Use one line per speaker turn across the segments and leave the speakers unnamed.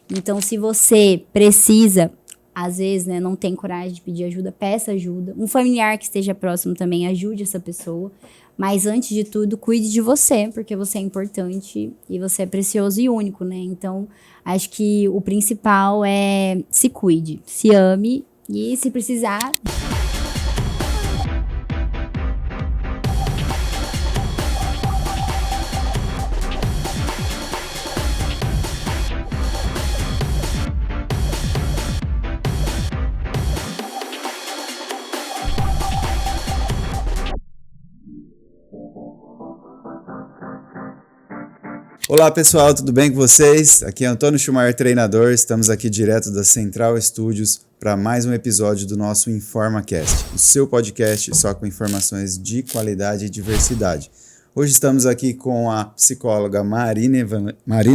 Então, se você precisa, às vezes, né, não tem coragem de pedir ajuda, peça ajuda. Um familiar que esteja próximo também ajude essa pessoa. Mas, antes de tudo, cuide de você, porque você é importante e você é precioso e único, né? Então, acho que o principal é se cuide, se ame e, se precisar...
Olá pessoal, tudo bem com vocês? Aqui é Antônio Schumacher, treinador. Estamos aqui direto da Central Studios para mais um episódio do nosso InformaCast, o seu podcast só com informações de qualidade e diversidade. Hoje estamos aqui com a psicóloga Marina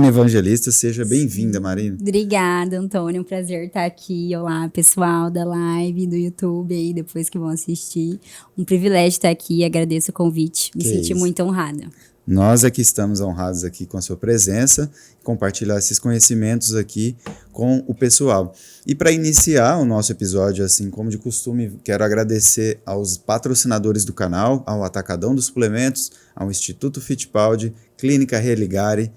Evangelista. Seja bem-vinda, Marina.
Obrigada, Antônio. Um prazer estar aqui. Olá, pessoal da live, do YouTube aí, depois que vão assistir. Um privilégio estar aqui. Agradeço o convite. Me senti muito honrada.
Nós aqui estamos honrados aqui com a sua presença, compartilhar esses conhecimentos aqui com o pessoal. E para iniciar o nosso episódio, assim como de costume, quero agradecer aos patrocinadores do canal, ao Atacadão dos Suplementos, ao Instituto Fittipaldi, Clínica Religare,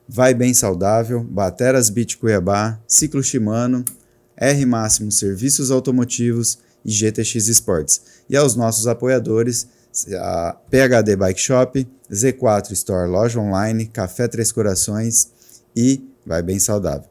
Vai Bem Saudável, Bateras Beach Cuiabá, Ciclo Shimano, R Máximo Serviços Automotivos e GTX Esportes. E aos nossos apoiadores, a PHD Bike Shop, Z4 Store Loja Online, Café Três Corações e Vai Bem Saudável.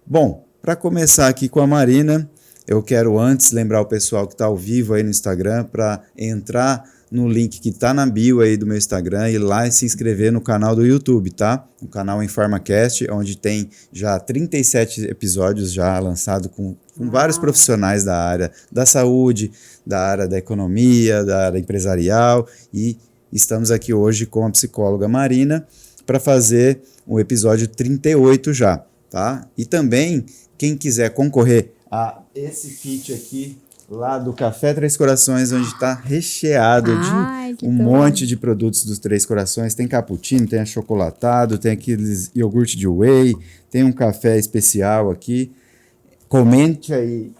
Bom, para começar aqui com a Marina, eu quero antes lembrar o pessoal que está ao vivo aí no Instagram para entrar no link que está na bio aí do meu Instagram e lá se inscrever no canal do YouTube, tá? O canal InformaCast, onde tem já 37 episódios já lançados com vários profissionais da área da saúde, da área da economia, da área empresarial, e estamos aqui hoje com a psicóloga Marina para fazer o episódio 38 já, tá? E também, quem quiser concorrer a esse kit aqui, lá do Café Três Corações, onde está recheado de monte de produtos dos Três Corações. Tem cappuccino, tem achocolatado, tem aqueles iogurte de whey, tem um café especial aqui. Comente aí,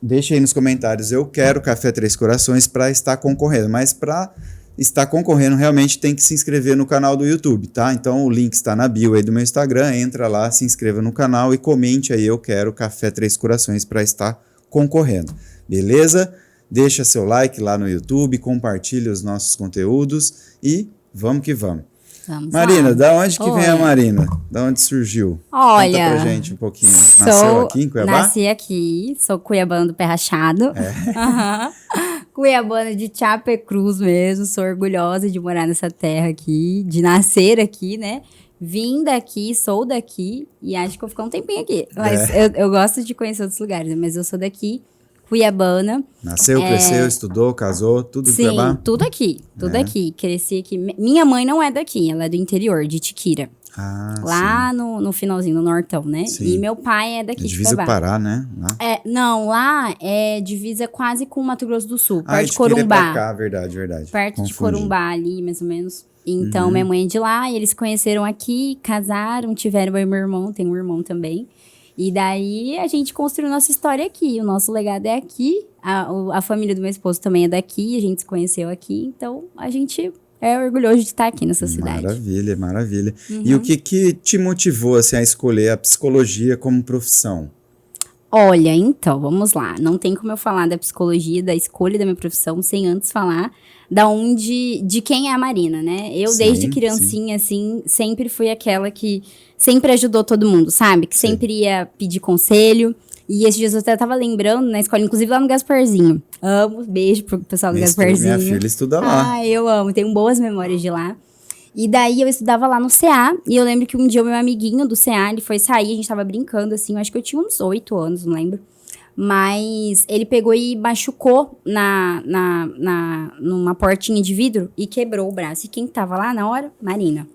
deixe aí nos comentários, eu quero Café Três Corações para estar concorrendo, mas para estar concorrendo realmente tem que se inscrever no canal do YouTube, tá? Então o link está na bio aí do meu Instagram, entra lá, se inscreva no canal e comente aí, eu quero Café Três Corações para estar concorrendo. Beleza? Deixa seu like lá no YouTube, compartilha os nossos conteúdos e vamos que vamos. Marina, da onde que vem a Marina? Da onde surgiu?
Olha,
conta pra gente um pouquinho. Nasceu aqui em Cuiabá?
Nasci aqui, sou cuiabana do pé rachado. Cuiabana de Chapecruz mesmo, sou orgulhosa de morar nessa terra aqui, de nascer aqui, né? Vim daqui, sou daqui e acho que vou ficar um tempinho aqui. Mas eu gosto de conhecer outros lugares, mas eu sou daqui, cuiabana.
Nasceu, cresceu, estudou, casou, tudo em Cuiabá?
Sim, tudo aqui. Cresci aqui. Minha mãe não é daqui, ela é do interior, de Tiquira. Lá no finalzinho, no Nortão, né? Sim. E meu pai é daqui de
divisa
Cuiabá.
Pará, né?
Não, lá é divisa quase com Mato Grosso do Sul, perto de
Corumbá.
Corumbá.
Pra cá, verdade.
Perto de Corumbá ali, mais ou menos. Então, minha mãe é de lá, e eles se conheceram aqui, casaram, tiveram meu irmão, tem um irmão também. E daí, a gente construiu nossa história aqui, o nosso legado é aqui, a família do meu esposo também é daqui, a gente se conheceu aqui, então a gente é orgulhoso de estar aqui nessa cidade.
Maravilha. E o que te motivou assim, a escolher a psicologia como profissão?
Olha, então, vamos lá. Não tem como eu falar da psicologia, da escolha da minha profissão, sem antes falar de quem é a Marina, né? Eu, desde criancinha, assim, sempre fui aquela que sempre ajudou todo mundo, sabe? Que sempre ia pedir conselho. E esses dias eu até tava lembrando na escola, inclusive lá no Gasparzinho. Amo, beijo pro pessoal do Gasparzinho.
Minha filha estuda lá.
Eu amo, tenho boas memórias de lá. E daí eu estudava lá no CA, e eu lembro que um dia o meu amiguinho do CA, ele foi sair, a gente tava brincando, assim, eu acho que eu tinha uns 8 anos, não lembro. Mas ele pegou e machucou numa portinha de vidro e quebrou o braço. E quem tava lá na hora? Marina.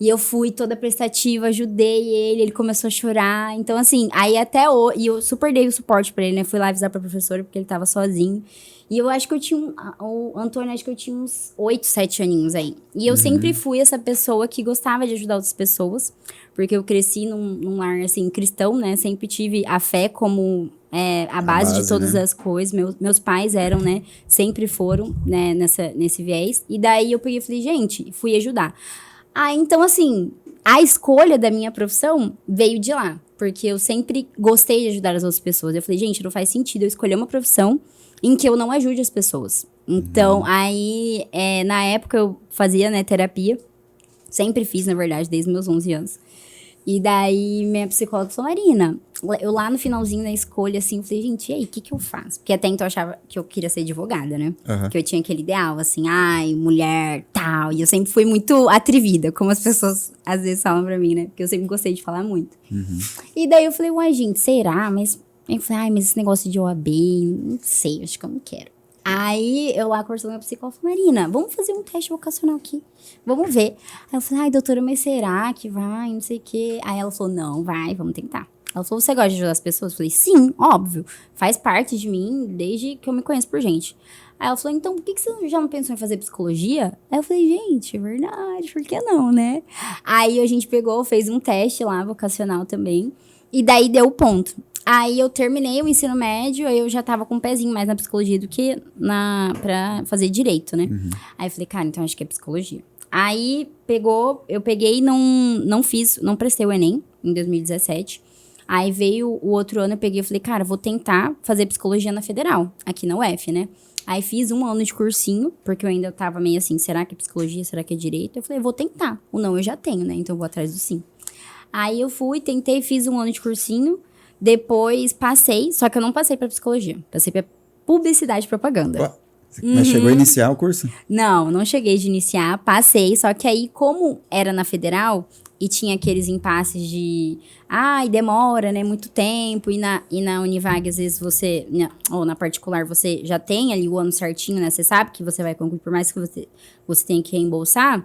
E eu fui toda prestativa, ajudei ele começou a chorar. Então, assim, aí até hoje... E eu super dei o suporte pra ele, né? Fui lá avisar pra professora, porque ele tava sozinho. E eu acho que eu tinha... O Antônio, acho que eu tinha uns 8, 7 aninhos aí. E eu sempre fui essa pessoa que gostava de ajudar outras pessoas. Porque eu cresci num lar, assim, cristão, né? Sempre tive a fé como... a base de todas, né, as coisas. Meus pais eram, né? Sempre foram, né? Nesse viés. E daí eu peguei e falei, gente, fui ajudar. Então, assim, a escolha da minha profissão veio de lá. Porque eu sempre gostei de ajudar as outras pessoas. Eu falei, gente, não faz sentido eu escolher uma profissão em que eu não ajude as pessoas. Então, aí, na época eu fazia, né, terapia. Sempre fiz, na verdade, desde meus 11 anos. E daí, minha psicóloga falou, Marina, eu lá no finalzinho da escolha, assim, eu falei, gente, e aí, o que eu faço? Porque até então eu achava que eu queria ser advogada, né? Que eu tinha aquele ideal, assim, ai, mulher, tal. E eu sempre fui muito atrevida, como as pessoas às vezes falam pra mim, né? Porque eu sempre gostei de falar muito. E daí eu falei, uai, gente, será? Mas eu falei, ai, mas esse negócio de OAB, não sei, acho que eu não quero. Aí, eu lá conversando com a psicóloga, falei, Marina, vamos fazer um teste vocacional aqui. Vamos ver. Aí eu falei, ai, doutora, mas será que vai? Não sei o quê. Aí ela falou, não, vai, vamos tentar. Ela falou, você gosta de ajudar as pessoas? Eu falei, sim, óbvio. Faz parte de mim desde que eu me conheço por gente. Aí ela falou, então, por que você já não pensou em fazer psicologia? Aí eu falei, gente, é verdade, por que não, né? Aí a gente pegou, fez um teste lá, vocacional também. E daí deu o ponto. Aí eu terminei o ensino médio, aí eu já tava com um pezinho mais na psicologia do que pra fazer direito, né? Aí eu falei, cara, então acho que é psicologia. Aí eu peguei e não prestei o Enem em 2017. Aí veio o outro ano, eu peguei e falei, cara, vou tentar fazer psicologia na Federal, aqui na UF, né? Aí fiz 1 ano de cursinho, porque eu ainda tava meio assim, será que é psicologia, será que é direito? Eu falei, vou tentar. O não eu já tenho, né? Então eu vou atrás do sim. Aí eu fui, tentei, fiz 1 ano de cursinho. Depois passei, só que eu não passei pra psicologia. Passei pra publicidade e propaganda.
Mas chegou a iniciar o curso?
Não cheguei de iniciar. Passei, só que aí, como era na Federal e tinha aqueles impasses de... demora, né? Muito tempo. E na Univag, às vezes você... Ou na particular, você já tem ali o ano certinho, né? Você sabe que você vai concluir, por mais que você tenha que reembolsar.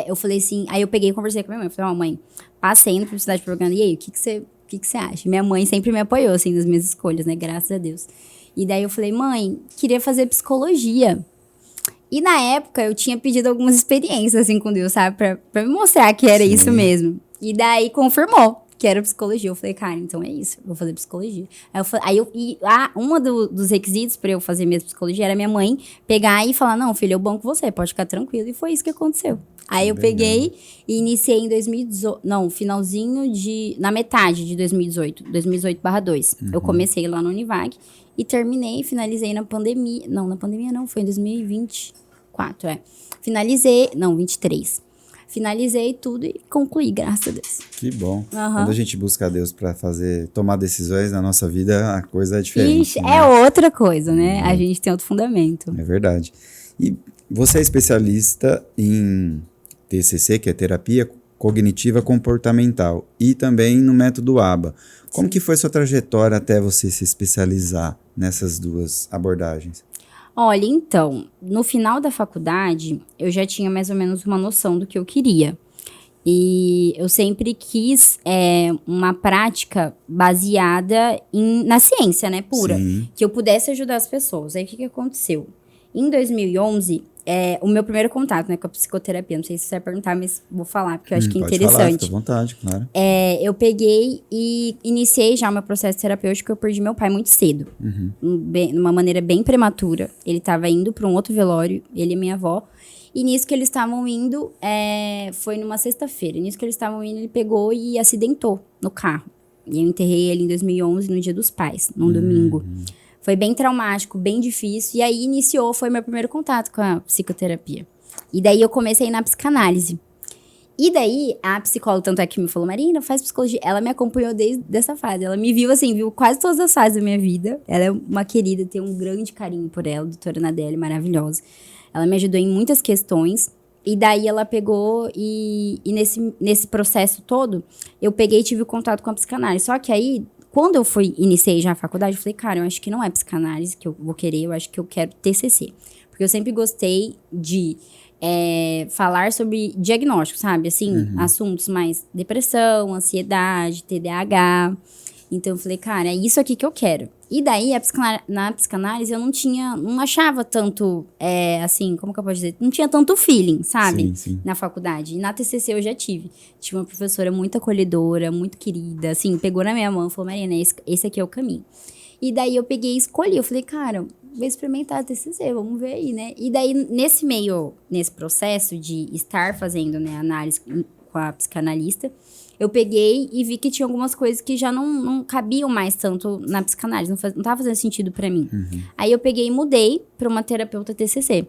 Eu falei assim... Aí eu peguei e conversei com a minha mãe. Falei, mãe, passei na publicidade e propaganda. E aí, o que você acha? Minha mãe sempre me apoiou, assim, nas minhas escolhas, né? Graças a Deus. E daí eu falei, mãe, queria fazer psicologia. E na época eu tinha pedido algumas experiências, assim, com Deus, sabe? Pra me mostrar que era isso mesmo. E daí confirmou que era psicologia. Eu falei, cara, então é isso, eu vou fazer psicologia. Uma dos requisitos pra eu fazer mesmo psicologia era minha mãe pegar e falar, não, filho, eu banco você, pode ficar tranquilo. E foi isso que aconteceu. Aí eu peguei e iniciei em 2018, na metade de 2018/2. Eu comecei lá no Univag e terminei, finalizei na pandemia. Não, na pandemia não, foi em 2024, Finalizei, 23. Finalizei tudo e concluí, graças a Deus.
Que bom. Quando a gente busca a Deus para tomar decisões na nossa vida, a coisa é diferente.
Ixi, né? É outra coisa, né? A gente tem outro fundamento.
É verdade. E você é especialista em TCC, que é terapia cognitiva comportamental, e também no método ABA. Como que foi sua trajetória até você se especializar nessas duas abordagens?
Olha, então, no final da faculdade, eu já tinha mais ou menos uma noção do que eu queria. E eu sempre quis uma prática baseada na ciência, né, pura. Sim. Que eu pudesse ajudar as pessoas. Aí, o que aconteceu? Em 2011, o meu primeiro contato, né, com a psicoterapia, não sei se você vai perguntar, mas vou falar, porque eu acho que é interessante. Pode falar, fica
à vontade, claro.
Eu peguei e iniciei já o meu processo terapêutico, eu perdi meu pai muito cedo. De uma maneira bem prematura. Ele estava indo para um outro velório, ele e minha avó. E nisso que eles estavam indo, foi numa sexta-feira. Nisso que eles estavam indo, ele pegou e acidentou no carro. E eu enterrei ele em 2011, no Dia dos Pais, num domingo. Foi bem traumático, bem difícil. E aí foi meu primeiro contato com a psicoterapia. E daí eu comecei na psicanálise. E daí a psicóloga, tanto é que me falou, Marina, faz psicologia. Ela me acompanhou desde essa fase. Ela me viu assim, viu quase todas as fases da minha vida. Ela é uma querida, tenho um grande carinho por ela, doutora Nadelli, maravilhosa. Ela me ajudou em muitas questões. E daí ela pegou e nesse processo todo, eu peguei e tive contato com a psicanálise. Só que aí, quando eu iniciei já a faculdade, eu falei, cara, eu acho que não é psicanálise que eu vou querer, eu acho que eu quero TCC. Porque eu sempre gostei de falar sobre diagnóstico, sabe? Assim, assuntos mais depressão, ansiedade, TDAH. Então, eu falei, cara, é isso aqui que eu quero. E daí, na psicanálise, eu não achava tanto, assim, como que eu posso dizer? Não tinha tanto feeling, sabe?
Sim.
Na faculdade. E na TCC eu já tive. Tive uma professora muito acolhedora, muito querida, assim, pegou na minha mão e falou, Mariana, esse aqui é o caminho. E daí eu peguei e escolhi. Eu falei, cara, vou experimentar a TCC, vamos ver aí, né? E daí, nesse processo de estar fazendo, né, análise com a psicanalista, eu peguei e vi que tinha algumas coisas que já não cabiam mais tanto na psicanálise, não tava fazendo sentido pra mim. Aí eu peguei e mudei pra uma terapeuta TCC.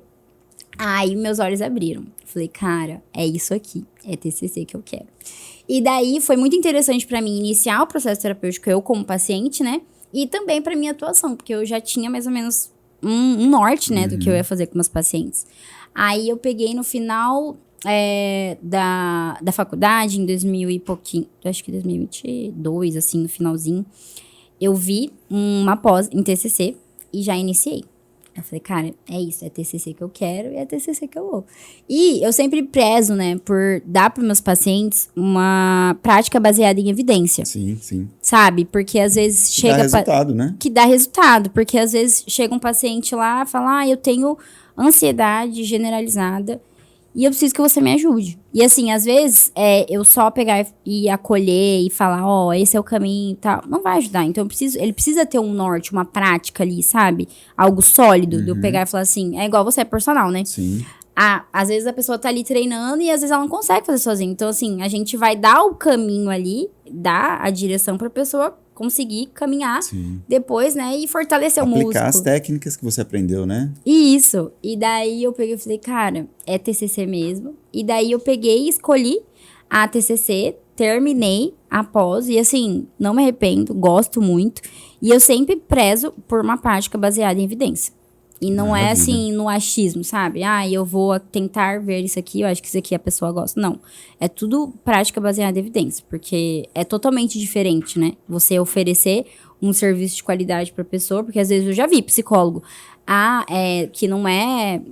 Aí meus olhos abriram. Falei, cara, é isso aqui, é TCC que eu quero. E daí foi muito interessante pra mim iniciar o processo terapêutico, eu como paciente, né? E também pra minha atuação, porque eu já tinha mais ou menos um norte, né, do que eu ia fazer com meus pacientes. Aí eu peguei no final da faculdade, em 2000 e pouquinho, acho que 2022, assim, no finalzinho, eu vi uma pós em TCC e já iniciei. Eu falei, cara, é isso, é TCC que eu quero e é TCC que eu vou. E eu sempre prezo, né, por dar para meus pacientes uma prática baseada em evidência.
Sim.
Sabe? Porque às vezes chega...
Dá resultado, né?
Que dá resultado, porque às vezes chega um paciente lá e fala, eu tenho ansiedade generalizada e eu preciso que você me ajude. E assim, às vezes, eu só pegar e acolher e falar, esse é o caminho e tal, não vai ajudar. Então, ele precisa ter um norte, uma prática ali, sabe? Algo sólido, de eu pegar e falar assim, é igual você é personal, né?
Sim.
Às vezes a pessoa tá ali treinando e às vezes ela não consegue fazer sozinha. Então, assim, a gente vai dar o caminho ali, dar a direção pra pessoa conseguir caminhar depois, né? E fortalecer o músculo.
Aplicar as técnicas que você aprendeu, né?
Isso. E daí eu peguei e falei, cara, é TCC mesmo. E daí eu peguei e escolhi a TCC, terminei após. E assim, não me arrependo, gosto muito. E eu sempre prezo por uma prática baseada em evidência. E não é assim, no achismo, sabe? Eu vou tentar ver isso aqui, eu acho que isso aqui a pessoa gosta. Não. É tudo prática baseada em evidência, porque é totalmente diferente, né? Você oferecer um serviço de qualidade pra pessoa, porque às vezes eu já vi psicólogo, que não é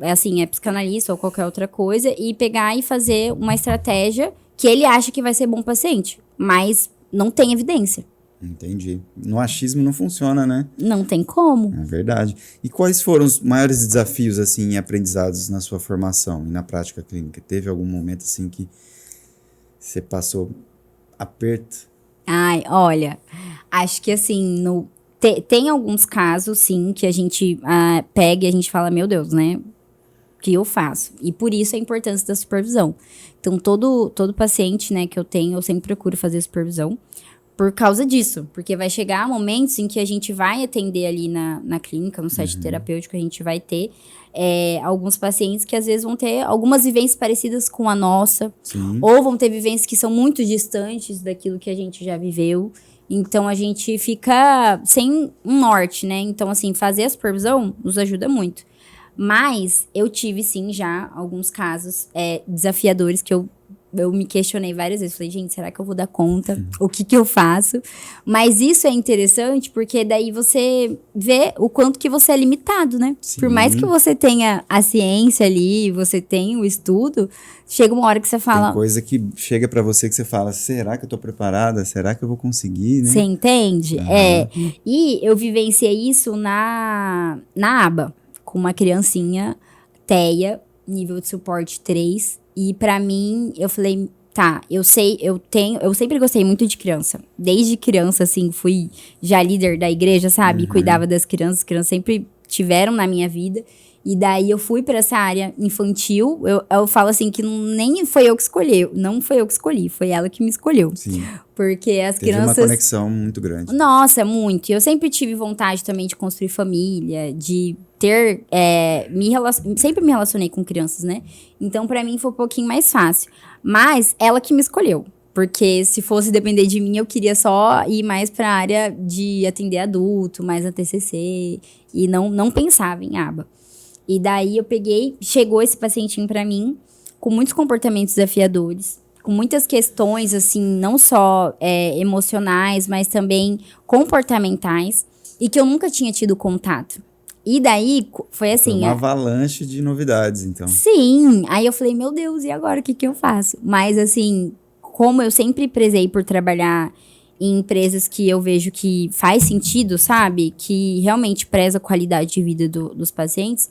assim, é psicanalista ou qualquer outra coisa, e pegar e fazer uma estratégia que ele acha que vai ser bom paciente, mas não tem evidência.
Entendi. No achismo não funciona, né?
Não tem como.
É verdade. E quais foram os maiores desafios, assim, e aprendizados na sua formação e na prática clínica? Teve algum momento, assim, que você passou aperto?
Olha, acho que, assim, tem alguns casos, sim, que a gente pega e a gente fala, meu Deus, né? O que eu faço? E por isso a importância da supervisão. Então, todo paciente, né, que eu tenho, eu sempre procuro fazer supervisão. Por causa disso, porque vai chegar momentos em que a gente vai atender ali na clínica, no set terapêutico, a gente vai ter alguns pacientes que às vezes vão ter algumas vivências parecidas com a nossa, ou vão ter vivências que são muito distantes daquilo que a gente já viveu. Então, a gente fica sem um norte, né? Então, assim, fazer a supervisão nos ajuda muito. Mas eu tive, sim, já alguns casos desafiadores que eu me questionei várias vezes. Falei, gente, será que eu vou dar conta? O que eu faço? Mas isso é interessante porque daí você vê o quanto que você é limitado, né?
Sim.
Por mais que você tenha a ciência ali, você tenha o estudo, chega uma hora que você fala...
Tem coisa que chega pra você que você fala, será que eu tô preparada? Será que eu vou conseguir, né?
Você entende? E eu vivenciei isso na aba, com uma criancinha, TEA, nível de suporte 3. E pra mim, eu falei, eu sempre gostei muito de criança. Desde criança, assim, fui já líder da igreja, sabe? Cuidava das crianças, as crianças sempre tiveram na minha vida. E daí eu fui pra essa área infantil. Eu falo assim que nem foi eu que escolhi, não foi eu que escolhi, foi ela que me escolheu.
Sim.
Porque as
Teve
crianças...
uma conexão muito grande.
Nossa, muito. Eu sempre tive vontade também de construir família, de ter... sempre me relacionei com crianças, né? Então, pra mim, foi um pouquinho mais fácil. Mas ela que me escolheu. Porque se fosse depender de mim, eu queria só ir mais pra área de atender adulto, mais a TCC. E não pensava em aba. E daí eu chegou esse pacientinho pra mim, com muitos comportamentos desafiadores, com muitas questões, assim, não só emocionais, mas também comportamentais, e que eu nunca tinha tido contato. E daí, foi assim...
Foi uma avalanche de novidades, então.
Sim, aí eu falei, meu Deus, e agora, o que que eu faço? Mas assim, como eu sempre prezei por trabalhar em empresas que eu vejo que faz sentido, sabe? Que realmente preza a qualidade de vida dos pacientes.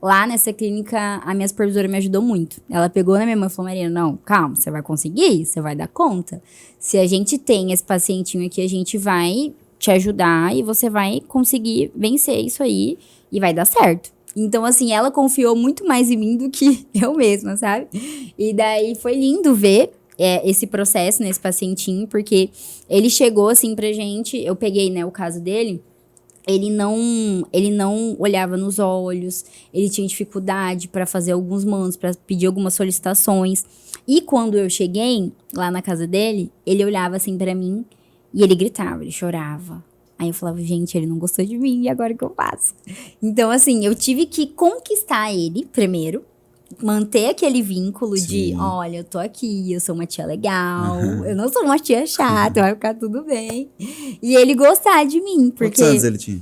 Lá nessa clínica, a minha supervisora me ajudou muito. Ela pegou na minha mão e falou, Marina, não, calma, você vai conseguir, você vai dar conta. Se a gente tem esse pacientinho aqui, a gente vai te ajudar e você vai conseguir vencer isso aí e vai dar certo. Então, assim, ela confiou muito mais em mim do que eu mesma, sabe? E daí foi lindo ver esse processo nesse pacientinho, porque ele chegou assim pra gente, eu peguei, né, o caso dele, ele não olhava nos olhos, ele tinha dificuldade para fazer alguns mandos, para pedir algumas solicitações. E quando eu cheguei lá na casa dele, ele olhava assim pra mim e ele gritava, ele chorava. Aí eu falava, gente, ele não gostou de mim, e agora o que eu faço? Então, assim, eu tive que conquistar ele primeiro, manter aquele vínculo de, olha, eu tô aqui, eu sou uma tia legal, eu não sou uma tia chata, vai ficar tudo bem. E ele gostar de mim, porque...
Quantos anos ele tinha?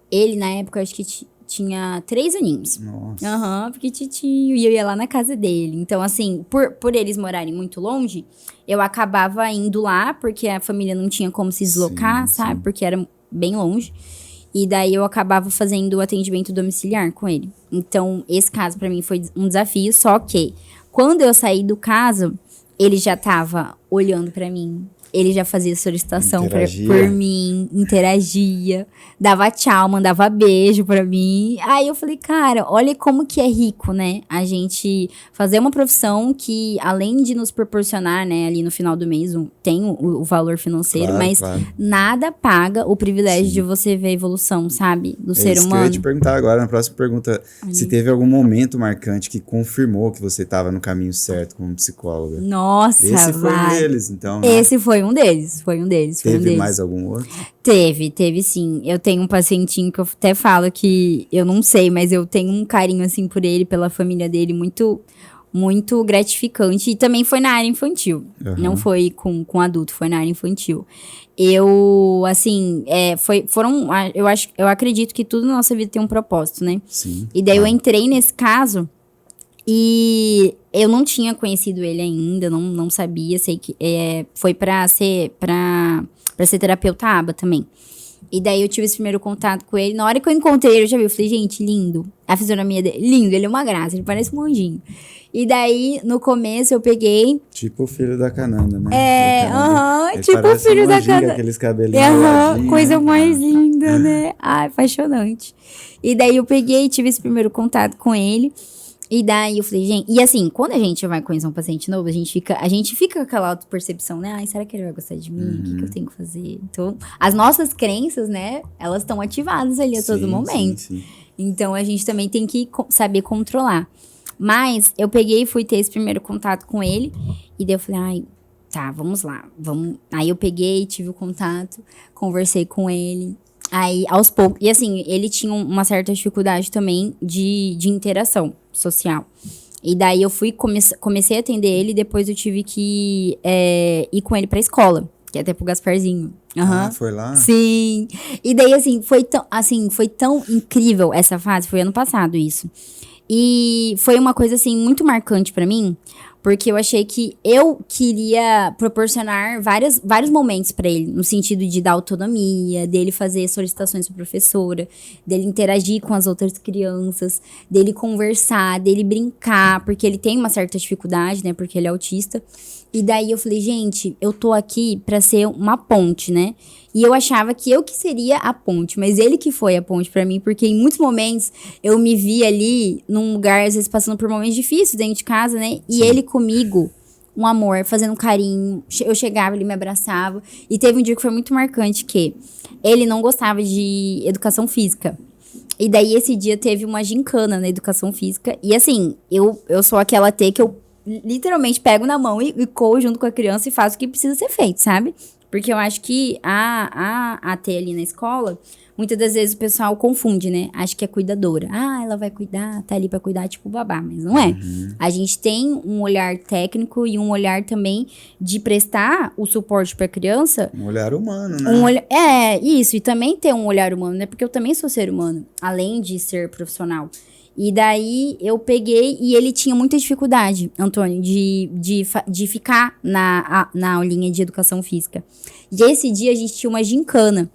Ele, na época, acho que tinha 3 aninhos.
Nossa.
Porque titinho, e eu ia lá na casa dele. Então, assim, por eles morarem muito longe, eu acabava indo lá, porque a família não tinha como se deslocar, sabe? Porque era bem longe. E daí eu acabava fazendo o atendimento domiciliar com ele. Então, esse caso pra mim foi um desafio, só que quando eu saí do caso, ele já tava olhando pra mim. Ele já fazia solicitação por mim, interagia, dava tchau, mandava beijo pra mim. Aí eu falei, cara, olha como que é rico, né? A gente fazer uma profissão que, além de nos proporcionar, né, ali no final do mês, tem o valor financeiro, mas nada paga o privilégio de você ver a evolução, sabe? Do ser humano.
Eu ia te perguntar agora, na próxima pergunta, se teve algum momento marcante que confirmou que você estava no caminho certo como psicóloga.
Nossa,
esse foi um deles, então. Né?
Esse foi um deles.
Teve mais algum outro?
Teve sim. Eu tenho um pacientinho que eu até falo que eu não sei, mas eu tenho um carinho assim por ele, pela família dele, muito, muito gratificante. E também foi na área infantil. Não foi com adulto, foi na área infantil. Eu, assim, eu acredito que tudo na nossa vida tem um propósito, né?
Sim.
E daí eu entrei nesse caso. E eu não tinha conhecido ele ainda, não sabia, sei que foi pra ser terapeuta aba também. E daí eu tive esse primeiro contato com ele, na hora que eu encontrei ele, eu já vi, eu falei, gente, lindo, a fisionomia dele, lindo, ele é uma graça, ele parece um anjinho. E daí, no começo, eu peguei...
Tipo o filho da Cananda, né?
Tipo o filho da Cananda.
Aqueles cabelinhos
coisa mais linda, né? Ai, apaixonante. E daí eu peguei, tive esse primeiro contato com ele. E daí eu falei, gente... E assim, quando a gente vai conhecer um paciente novo, a gente fica com aquela autopercepção, né? Ai, será que ele vai gostar de mim? O que eu tenho que fazer? Então, as nossas crenças, né? Elas estão ativadas ali a todo momento.
Sim.
Então, a gente também tem que saber controlar. Mas eu peguei e fui ter esse primeiro contato com ele. E daí eu falei, ai, tá, vamos lá. Aí eu peguei, tive o contato, conversei com ele. Aí, aos poucos... E assim, ele tinha uma certa dificuldade também de interação social. E daí eu comecei a atender ele, e depois eu tive que ir com ele pra escola, que é até pro Gasparzinho.
Foi lá?
Sim. E daí, assim, foi tão incrível essa fase, foi ano passado isso. E foi uma coisa, assim, muito marcante pra mim, porque eu achei que eu queria proporcionar vários momentos pra ele, no sentido de dar autonomia, dele fazer solicitações pra professora, dele interagir com as outras crianças, dele conversar, dele brincar, porque ele tem uma certa dificuldade, né, porque ele é autista. E daí eu falei, gente, eu tô aqui pra ser uma ponte, né? E eu achava que eu que seria a ponte, mas ele que foi a ponte pra mim, porque em muitos momentos eu me vi ali num lugar, às vezes passando por momentos difíceis dentro de casa, né? E ele comigo, um amor, fazendo um carinho. Eu chegava, ele me abraçava. E teve um dia que foi muito marcante, que ele não gostava de educação física. E daí esse dia teve uma gincana na educação física. E assim, eu sou aquela T que eu literalmente pego na mão e corro junto com a criança e faço o que precisa ser feito, sabe? Porque eu acho que a AT ali na escola, muitas das vezes o pessoal confunde, né? Acha que é cuidadora. Ah, ela vai cuidar, tá ali pra cuidar, tipo babá, mas não é. A gente tem um olhar técnico e um olhar também de prestar o suporte pra criança.
Um olhar humano, né?
Isso, e também ter um olhar humano, né? Porque eu também sou ser humano, além de ser profissional. E daí eu peguei e ele tinha muita dificuldade, Antônio, de ficar na aulinha de educação física. E esse dia a gente tinha uma gincana.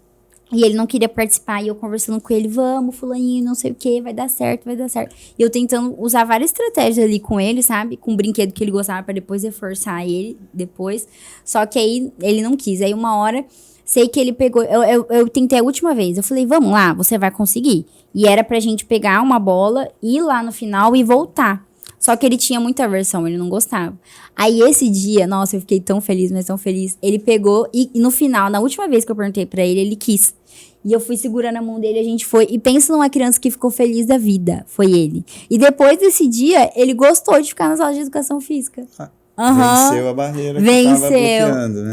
E ele não queria participar, e eu conversando com ele, vamos, fulaninho, não sei o que, vai dar certo, vai dar certo. E eu tentando usar várias estratégias ali com ele, sabe? Com um brinquedo que ele gostava pra depois reforçar ele, depois. Só que aí ele não quis. Aí uma hora, sei que ele pegou, eu tentei a última vez, eu falei, vamos lá, você vai conseguir. E era pra gente pegar uma bola, ir lá no final e voltar. Só que ele tinha muita aversão, ele não gostava. Aí esse dia, nossa, eu fiquei tão feliz, mas tão feliz. Ele pegou e no final, na última vez que eu perguntei pra ele, ele quis. E eu fui segurando a mão dele, a gente foi. E pensa numa criança que ficou feliz da vida, foi ele. E depois desse dia, ele gostou de ficar nas aulas de educação física.
Venceu a barreira que tava bloqueando, né?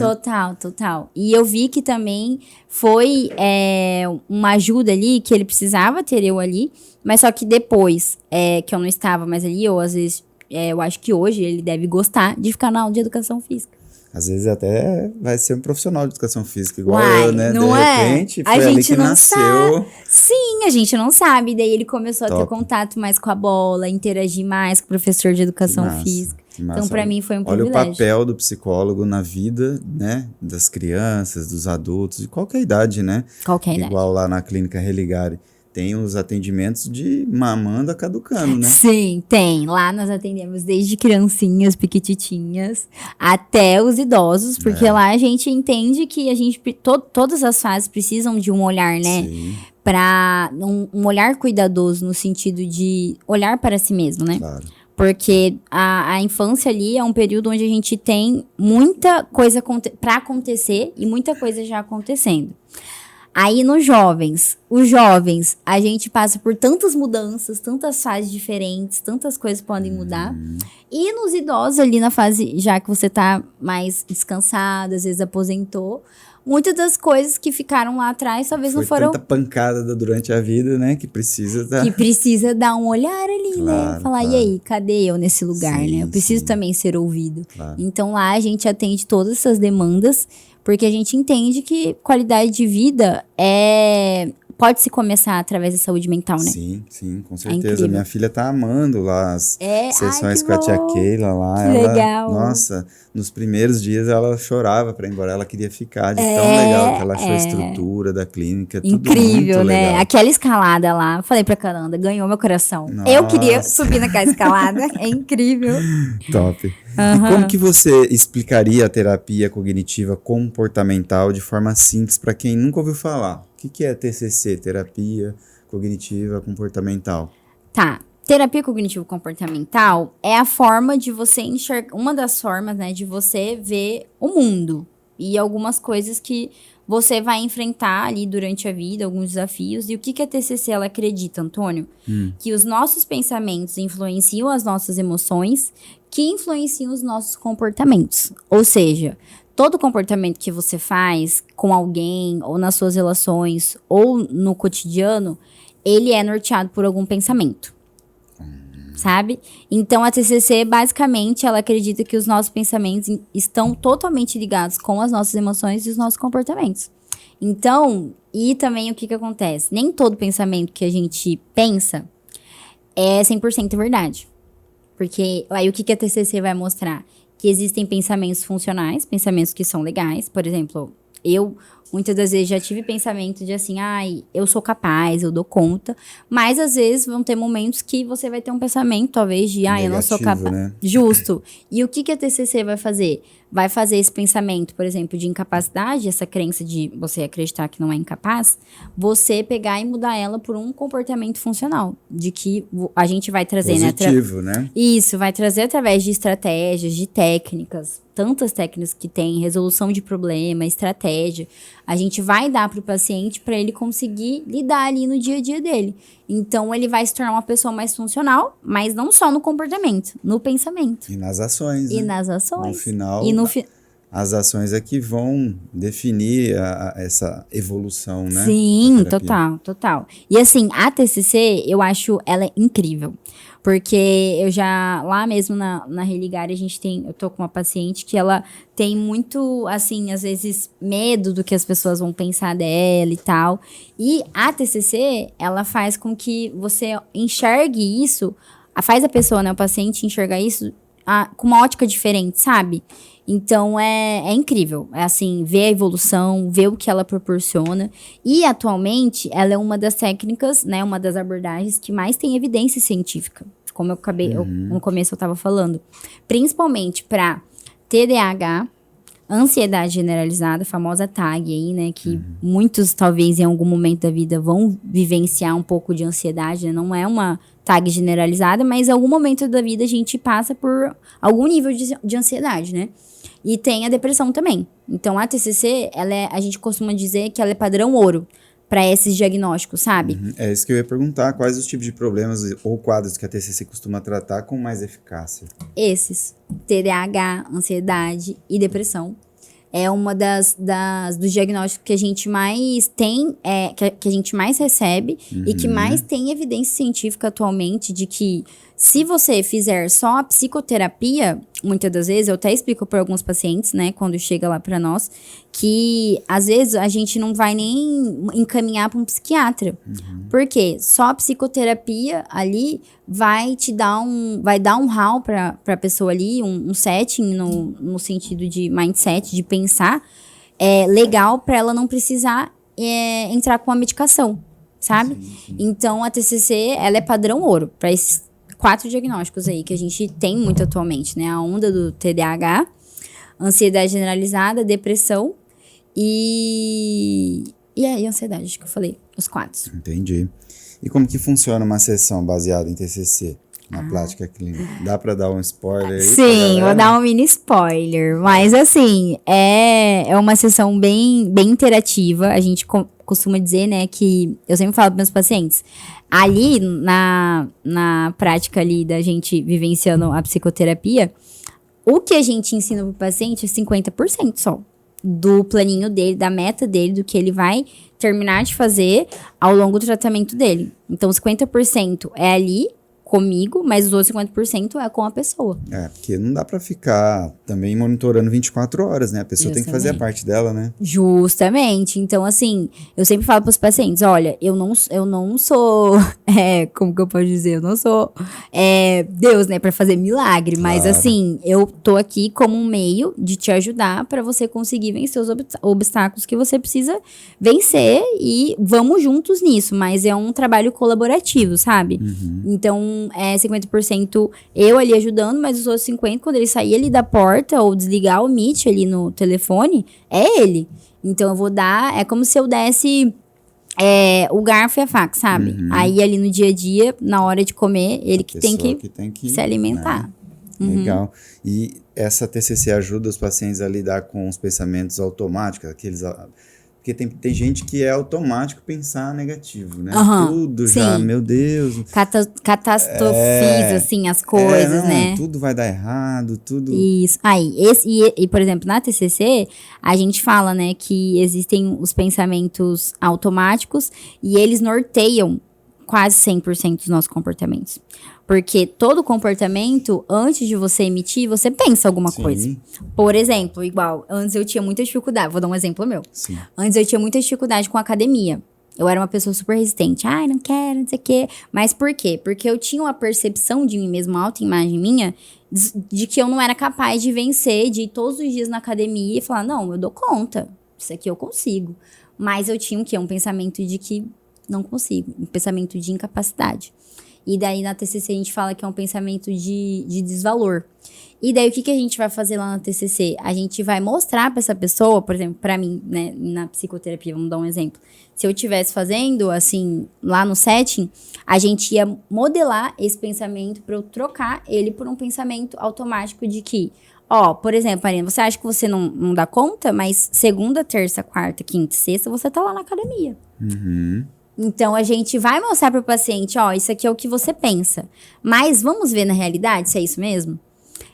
Total. E eu vi que também foi uma ajuda ali, que ele precisava ter eu ali, mas só que depois que eu não estava mais ali, ou às vezes, eu acho que hoje ele deve gostar de ficar na aula de educação física.
Às vezes até vai ser um profissional de educação física, igual eu, né?
Não
de repente, foi ali que nasceu.
Sabe. Sim, a gente não sabe. Daí ele começou a ter contato mais com a bola, interagir mais com o professor de educação física. Então, pra mim, foi um privilégio.
Olha o papel do psicólogo na vida, né? Das crianças, dos adultos, de qualquer idade, né?
Qualquer idade.
Igual lá na clínica Religare. Tem os atendimentos de mamando a caducando, né?
Sim, tem. Lá nós atendemos desde criancinhas, piquititinhas, até os idosos, porque lá a gente entende que a gente, todas as fases precisam de um olhar, né?
Sim.
Para um olhar cuidadoso no sentido de olhar para si mesmo, né?
Claro.
Porque a infância ali é um período onde a gente tem muita coisa para acontecer e muita coisa já acontecendo. Aí os jovens, a gente passa por tantas mudanças, tantas fases diferentes, tantas coisas podem mudar. E nos idosos ali na fase, já que você tá mais descansado, às vezes aposentou, muitas das coisas que ficaram lá atrás talvez não foram...
Foi tanta pancada durante a vida, né, que precisa dar...
Que precisa dar um olhar ali, né? Falar, e aí, cadê eu nesse lugar, né? Eu preciso também ser ouvido. Claro. Então lá a gente atende todas essas demandas, porque a gente entende que qualidade de vida pode se começar através da saúde mental, né?
Sim, com certeza. Minha filha tá amando lá as sessões com a tia Keila lá.
Legal.
Nossa, nos primeiros dias ela chorava pra ir embora, ela queria ficar de tão legal que ela achou a estrutura da clínica, tudo
incrível,
muito
né?
legal.
Aquela escalada lá, falei pra Cananda, ganhou meu coração. Nossa. Eu queria subir naquela escalada, é incrível.
Top. E como que você explicaria a terapia cognitiva comportamental de forma simples para quem nunca ouviu falar? O que é TCC, terapia cognitiva comportamental?
Tá. Terapia cognitivo comportamental é a forma de você enxergar, uma das formas, né, de você ver o mundo e algumas coisas que você vai enfrentar ali durante a vida, alguns desafios. E o que a TCC ela acredita, Antônio? Que os nossos pensamentos influenciam as nossas emoções, que influenciam os nossos comportamentos. Ou seja, todo comportamento que você faz com alguém, ou nas suas relações, ou no cotidiano, ele é norteado por algum pensamento. Sabe? Então, a TCC, basicamente, ela acredita que os nossos pensamentos estão totalmente ligados com as nossas emoções e os nossos comportamentos. Então, e também o que acontece? Nem todo pensamento que a gente pensa é 100% verdade. Porque aí o que a TCC vai mostrar? Que existem pensamentos funcionais, pensamentos que são legais. Por exemplo, eu muitas das vezes já tive pensamento de assim, eu sou capaz, eu dou conta. Mas às vezes vão ter momentos que você vai ter um pensamento, talvez, de eu não sou capaz. Né? Justo. E o que a TCC vai fazer? Vai fazer esse pensamento, por exemplo, de incapacidade, essa crença de você acreditar que não é incapaz, você pegar e mudar ela por um comportamento funcional. De que a gente vai trazer,
positivo, né?
Isso, vai trazer através de estratégias, de técnicas, tantas técnicas que tem, resolução de problema, estratégia. A gente vai dar para o paciente para ele conseguir lidar ali no dia a dia dele. Então, ele vai se tornar uma pessoa mais funcional, mas não só no comportamento, no pensamento.
E nas ações,
E
né?
nas ações.
No final, as ações é que vão definir essa evolução, né?
Sim, total. E assim, a TCC, eu acho ela incrível. Porque eu já, lá mesmo na Religare, eu tô com uma paciente que ela tem muito, assim, às vezes, medo do que as pessoas vão pensar dela e tal. E a TCC, ela faz com que você enxergue isso, faz a pessoa, né, o paciente enxergar isso com uma ótica diferente, sabe? Então, é incrível. É assim, ver a evolução, ver o que ela proporciona. E, atualmente, ela é uma das técnicas, né, uma das abordagens que mais tem evidência científica. Como no começo eu estava falando. Principalmente para TDAH, ansiedade generalizada, a famosa TAG aí, né? Que muitos, talvez, em algum momento da vida vão vivenciar um pouco de ansiedade, né? Não é uma TAG generalizada, mas em algum momento da vida a gente passa por algum nível de ansiedade, né? E tem a depressão também. Então, a TCC, a gente costuma dizer que ela é padrão ouro para esses diagnósticos, sabe?
É isso que eu ia perguntar. Quais os tipos de problemas ou quadros que a TCC costuma tratar com mais eficácia?
Esses. TDAH, ansiedade e depressão. É uma dos diagnósticos que a gente mais tem, que a gente mais recebe e que mais tem evidência científica atualmente de que se você fizer só a psicoterapia, muitas das vezes, eu até explico para alguns pacientes, né, quando chega lá para nós, que às vezes a gente não vai nem encaminhar para um psiquiatra. Porque só a psicoterapia ali vai dar um hall para a pessoa ali, um setting no sentido de mindset, de pensar, legal para ela não precisar entrar com a medicação, sabe? Sim. Então, a TCC, ela é padrão ouro para esses 4 diagnósticos aí que a gente tem muito atualmente, né? A onda do TDAH, ansiedade generalizada, depressão e ansiedade, acho que eu falei, os 4.
Entendi. E como que funciona uma sessão baseada em TCC? Na prática clínica. Dá pra dar um spoiler aí?
Sim, vou dar um mini spoiler. Mas, assim, é uma sessão bem, bem interativa. A gente costuma dizer, né, que... Eu sempre falo para meus pacientes. Ali, na prática ali da gente vivenciando a psicoterapia, o que a gente ensina pro paciente é 50% só. Do planinho dele, da meta dele, do que ele vai terminar de fazer ao longo do tratamento dele. Então, 50% é ali comigo, mas os outros 50% é com a pessoa.
Porque não dá pra ficar também monitorando 24 horas, né? A pessoa tem que fazer a parte dela, né?
Justamente. Então, assim, eu sempre falo pros pacientes, olha, eu não sou, como que eu posso dizer? Eu não sou Deus, né, pra fazer milagre, mas assim, eu tô aqui como um meio de te ajudar pra você conseguir vencer os obstáculos que você precisa vencer e vamos juntos nisso, mas é um trabalho colaborativo, sabe? Então, 50% eu ali ajudando, mas os outros 50%, quando ele sair ali da porta ou desligar o Meet ali no telefone, é ele. Então, eu vou dar... É como se eu desse o garfo e a faca, sabe? Aí, ali no dia a dia, na hora de comer, ele que tem que se alimentar.
Né? Legal. E essa TCC ajuda os pacientes a lidar com os pensamentos automáticos, aqueles... Porque tem gente que é automático pensar negativo, né? Tudo já, meu Deus.
Catastrofiza, assim, as coisas, né?
Tudo vai dar errado, tudo...
Isso. Aí, por exemplo, na TCC, a gente fala, né, que existem os pensamentos automáticos e eles norteiam quase 100% dos nossos comportamentos. Porque todo comportamento, antes de você emitir, você pensa alguma coisa. Por exemplo, igual, antes eu tinha muita dificuldade, vou dar um exemplo meu.
Sim.
Antes eu tinha muita dificuldade com a academia. Eu era uma pessoa super resistente. Ai, não quero, não sei o quê. Mas por quê? Porque eu tinha uma percepção de mim mesma, uma autoimagem minha, de que eu não era capaz de vencer, de ir todos os dias na academia e falar, não, eu dou conta. Isso aqui eu consigo. Mas eu tinha o quê? Um pensamento de que não consigo. Um pensamento de incapacidade. E daí na TCC a gente fala que é um pensamento de desvalor. E daí o que a gente vai fazer lá na TCC? A gente vai mostrar para essa pessoa, por exemplo, para mim, né, na psicoterapia, vamos dar um exemplo. Se eu estivesse fazendo, assim, lá no setting, a gente ia modelar esse pensamento para eu trocar ele por um pensamento automático de que, por exemplo, Marina, você acha que você não dá conta, mas segunda, terça, quarta, quinta e sexta, você tá lá na academia. Então, a gente vai mostrar para o paciente, isso aqui é o que você pensa. Mas vamos ver na realidade se é isso mesmo?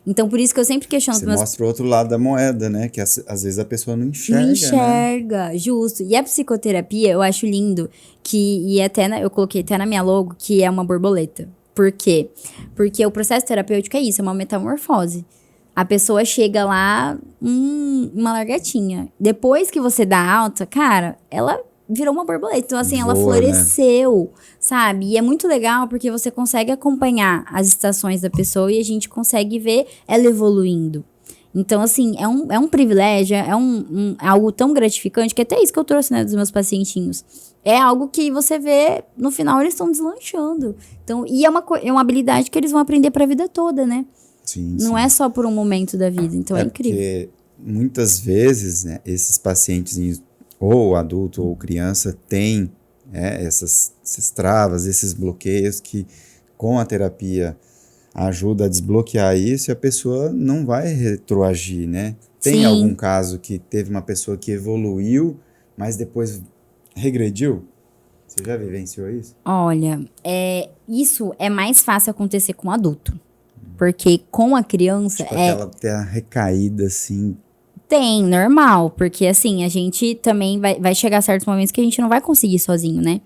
Então, por isso que eu sempre questiono...
Você mostra o outro lado da moeda, né? Que às vezes a pessoa não enxerga,
Não enxerga,
né?
Justo. E a psicoterapia, eu acho lindo, e até eu coloquei até na minha logo, que é uma borboleta. Por quê? Porque o processo terapêutico é isso, é uma metamorfose. A pessoa chega lá, uma largatinha. Depois que você dá alta, cara, ela virou uma borboleta. Então, assim, ela floresceu, né? Sabe? E é muito legal porque você consegue acompanhar as estações da pessoa e a gente consegue ver ela evoluindo. Então, assim, é um privilégio, é algo tão gratificante, que até isso que eu trouxe, né, dos meus pacientinhos. É algo que você vê, no final, eles estão deslanchando. Então, e é uma habilidade que eles vão aprender para a vida toda, né?
Sim,
Não é só por um momento da vida, então é incrível.
Porque muitas vezes, né, esses pacientes, ou adulto ou criança, têm essas travas, esses bloqueios que com a terapia ajuda a desbloquear isso e a pessoa não vai retroagir, né? Tem algum caso que teve uma pessoa que evoluiu, mas depois regrediu? Você já vivenciou isso?
Olha, isso é mais fácil acontecer com adulto. Porque com a criança...
Tipo aquela ter a recaída, assim...
Tem, normal. Porque, assim, a gente também vai chegar a certos momentos que a gente não vai conseguir sozinho, né?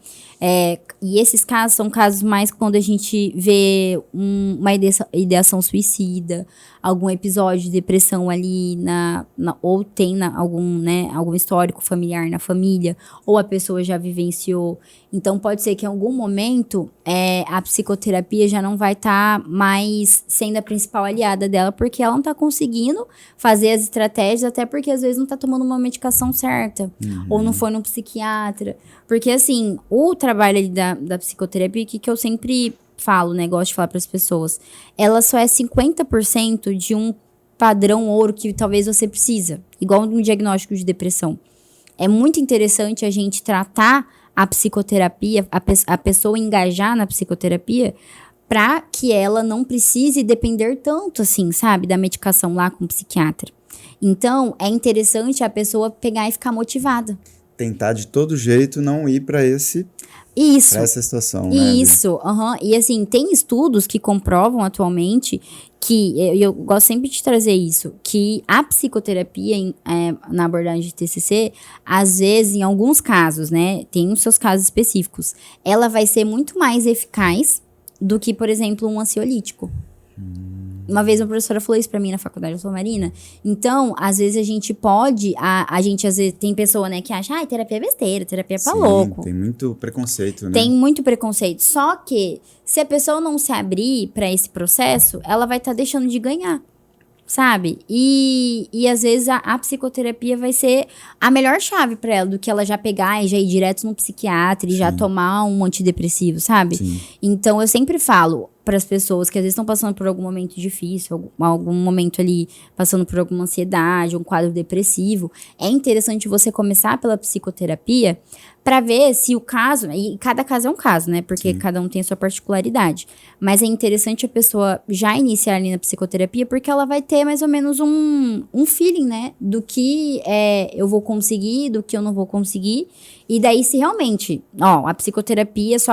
E esses casos são casos mais quando a gente vê uma ideação suicida, algum episódio de depressão ali, ou tem algum histórico familiar na família, ou a pessoa já vivenciou. Então, pode ser que em algum momento a psicoterapia já não vai estar mais sendo a principal aliada dela, porque ela não está conseguindo fazer as estratégias, até porque às vezes não está tomando uma medicação certa, ou não foi no psiquiatra. Porque, assim, o trabalho ali da psicoterapia, que eu sempre falo, né, gosto de falar para as pessoas, ela só é 50% de um padrão ouro que talvez você precisa, igual um diagnóstico de depressão. É muito interessante a gente tratar a psicoterapia, a pessoa engajar na psicoterapia, para que ela não precise depender tanto, assim, sabe, da medicação lá com o psiquiatra. Então, é interessante a pessoa pegar e ficar motivada.
Tentar de todo jeito não ir para essa situação, né?
Isso, E assim, tem estudos que comprovam atualmente que, eu gosto sempre de trazer isso, que a psicoterapia na abordagem de TCC, às vezes, em alguns casos, né, tem os seus casos específicos, ela vai ser muito mais eficaz do que, por exemplo, um ansiolítico. Uma vez uma professora falou isso pra mim na faculdade, eu sou Marina. Então, às vezes a gente pode, a gente às vezes tem pessoa, né, que acha, terapia é besteira, terapia é pra louco.
Tem muito preconceito, né?
Tem muito preconceito. Só que, se a pessoa não se abrir pra esse processo, ela vai estar deixando de ganhar, sabe? E às vezes a psicoterapia vai ser a melhor chave pra ela, do que ela já pegar e já ir direto no psiquiatra e já tomar um antidepressivo, sabe?
Sim.
Então, eu sempre falo para as pessoas que às vezes estão passando por algum momento difícil, algum momento ali passando por alguma ansiedade, um quadro depressivo, é interessante você começar pela psicoterapia para ver se o caso, e cada caso é um caso, né? Porque cada um tem a sua particularidade. Mas é interessante a pessoa já iniciar ali na psicoterapia, porque ela vai ter mais ou menos um feeling, né? Do que eu vou conseguir, do que eu não vou conseguir. E daí, se realmente, a psicoterapia, só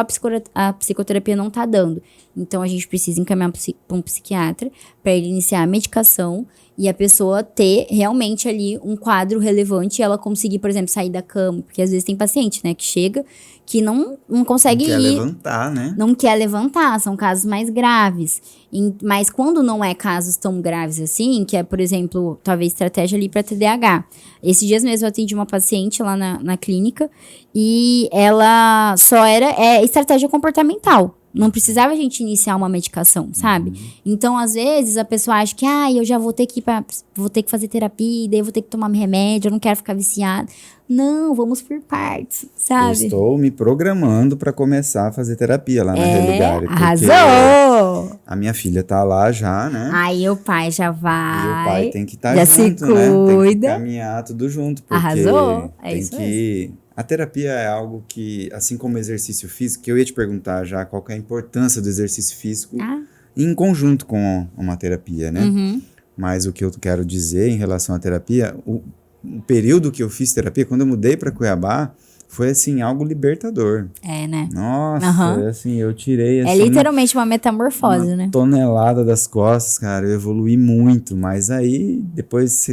a psicoterapia não tá dando. Então, a gente precisa encaminhar para um psiquiatra para ele iniciar a medicação e a pessoa ter realmente ali um quadro relevante e ela conseguir, por exemplo, sair da cama. Porque às vezes tem paciente, né, que chega, que não consegue ir.
Não quer levantar, né?
Não quer levantar, são casos mais graves. Mas quando não é casos tão graves assim, que é, por exemplo, talvez estratégia ali para TDAH. Esses dias mesmo eu atendi uma paciente lá na clínica e ela só era estratégia comportamental. Não precisava a gente iniciar uma medicação, sabe? Então, às vezes, a pessoa acha que, eu já vou ter que fazer terapia, daí eu vou ter que tomar remédio, eu não quero ficar viciada. Não, vamos por partes, sabe?
Eu estou me programando para começar a fazer terapia lá na Religare.
Arrasou!
A minha filha tá lá já, né?
Aí o pai já vai.
E o pai tem que estar junto,
se cuida.
Né? Tem que caminhar tudo junto. Porque
arrasou! É isso mesmo.
A terapia é algo que, assim como o exercício físico, que eu ia te perguntar já qual que é a importância do exercício físico em conjunto com uma terapia, né? Mas o que eu quero dizer em relação à terapia, o período que eu fiz terapia, quando eu mudei para Cuiabá, foi, assim, algo libertador.
É, né?
Nossa, assim, eu tirei, assim...
É literalmente uma metamorfose, né?
tonelada das costas, cara, eu evoluí muito, mas aí, depois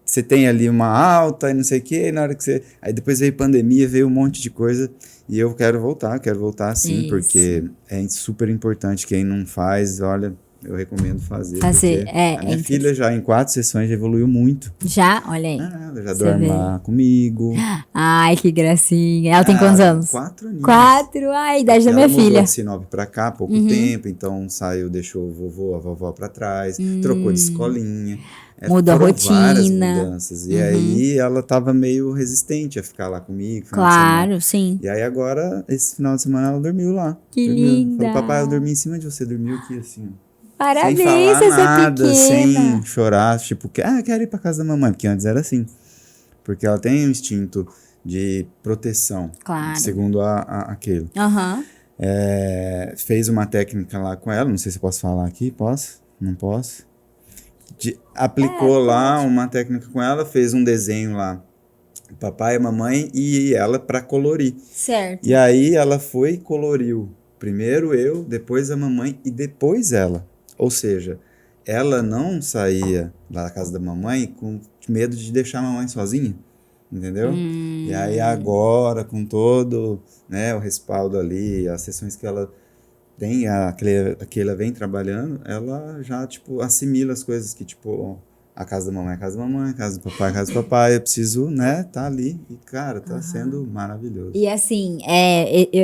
você tem ali uma alta e não sei o quê, na hora que você... Aí depois veio pandemia, veio um monte de coisa, e eu quero voltar sim,
Isso.
porque é super importante. Quem não faz, olha, eu recomendo fazer. A minha filha já em 4 sessões já evoluiu muito.
Já? Olha aí.
Ela já dorme lá comigo.
Ai, que gracinha. Ela tem quantos anos?
4 aninhos.
4? Ai, a idade da minha filha. Ela
mudou de Sinop pra cá há pouco tempo, então saiu, deixou a vovó pra trás, trocou de escolinha.
Mudou a rotina.
Várias mudanças. E aí ela tava meio resistente a ficar lá comigo.
Claro, sim.
E aí agora, esse final de semana, ela dormiu lá.
Que linda.
Falou, papai, eu dormi em cima de você, dormiu aqui assim.
Parabéns,
sem falar
essa
nada,
pequena.
sem chorar, tipo, quero ir pra casa da mamãe, porque antes era assim. Porque ela tem um instinto de proteção,
claro.
Segundo aquele. Fez uma técnica lá com ela, não sei se eu posso falar aqui, posso? Não posso? Aplicou lá uma técnica com ela, fez um desenho lá, papai, a mamãe e ela para colorir.
Certo.
E aí ela foi e coloriu. Primeiro eu, depois a mamãe e depois ela. Ou seja, ela não saía da casa da mamãe com medo de deixar a mamãe sozinha, entendeu? E aí agora, com todo, né, o respaldo ali, as sessões que ela tem, que ela vem trabalhando, ela já, tipo, assimila as coisas que, tipo, a casa da mamãe é a casa da mamãe, a casa do papai é a casa do papai, eu preciso, né, tá ali. E, cara, tá sendo maravilhoso.
E, assim,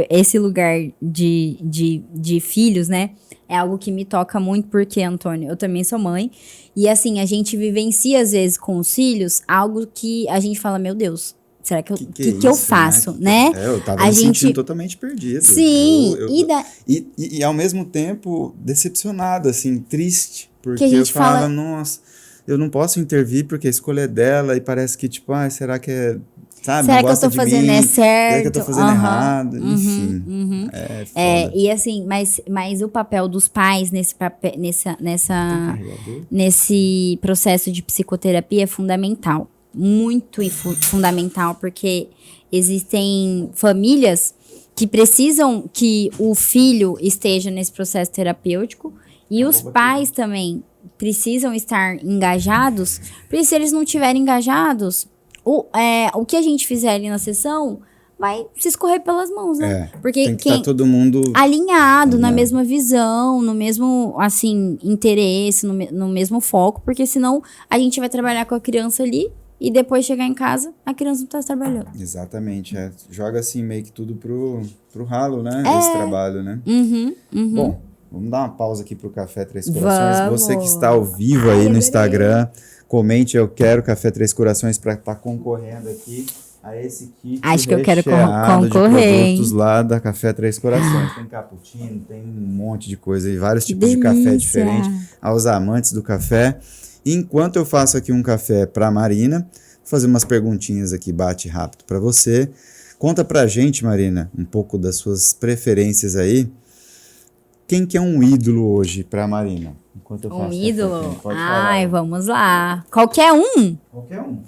esse lugar de filhos, né, é algo que me toca muito, porque, Antônio, eu também sou mãe, e, assim, a gente vivencia, às vezes, com os filhos, algo que a gente fala, meu Deus, será que eu faço, né?
Eu tava me sentindo totalmente perdido.
Sim.
E ao mesmo tempo decepcionado, assim, triste. Porque eu falava, nossa, eu não posso intervir porque a escolha é dela e parece que, tipo, será que é... Sabe,
será que eu tô fazendo certo?
Será que eu tô fazendo errado? Enfim. É foda.
E assim, mas o papel dos pais nesse processo de psicoterapia é fundamental. Muito fundamental, porque existem famílias que precisam que o filho esteja nesse processo terapêutico e os pais também precisam estar engajados, porque se eles não estiverem engajados, o que a gente fizer ali na sessão vai se escorrer pelas mãos, né? Porque
tem que estar todo mundo
alinhado na mesma visão, no mesmo, assim, interesse, no mesmo foco, porque senão a gente vai trabalhar com a criança ali e depois chegar em casa, a criança não tá trabalhando.
Exatamente. Joga assim meio que tudo pro ralo, né? Esse trabalho, né? Bom, vamos dar uma pausa aqui pro Café Três Corações.
Vamos.
Você que está ao vivo aí no Instagram, comente, eu quero Café Três Corações para estar concorrendo aqui a esse kit.
Acho que eu quero
concorrer.
De
produtos lá da Café Três Corações. Tem cappuccino, tem um monte de coisa e vários tipos de café diferentes aos amantes do café. Enquanto eu faço aqui um café para Marina, vou fazer umas perguntinhas aqui, bate rápido para você. Conta pra gente, Marina, um pouco das suas preferências aí. Quem que é um ídolo hoje pra Marina? Enquanto eu faço
ídolo?
Pode falar.
Vamos lá. Qualquer um?
Qualquer um.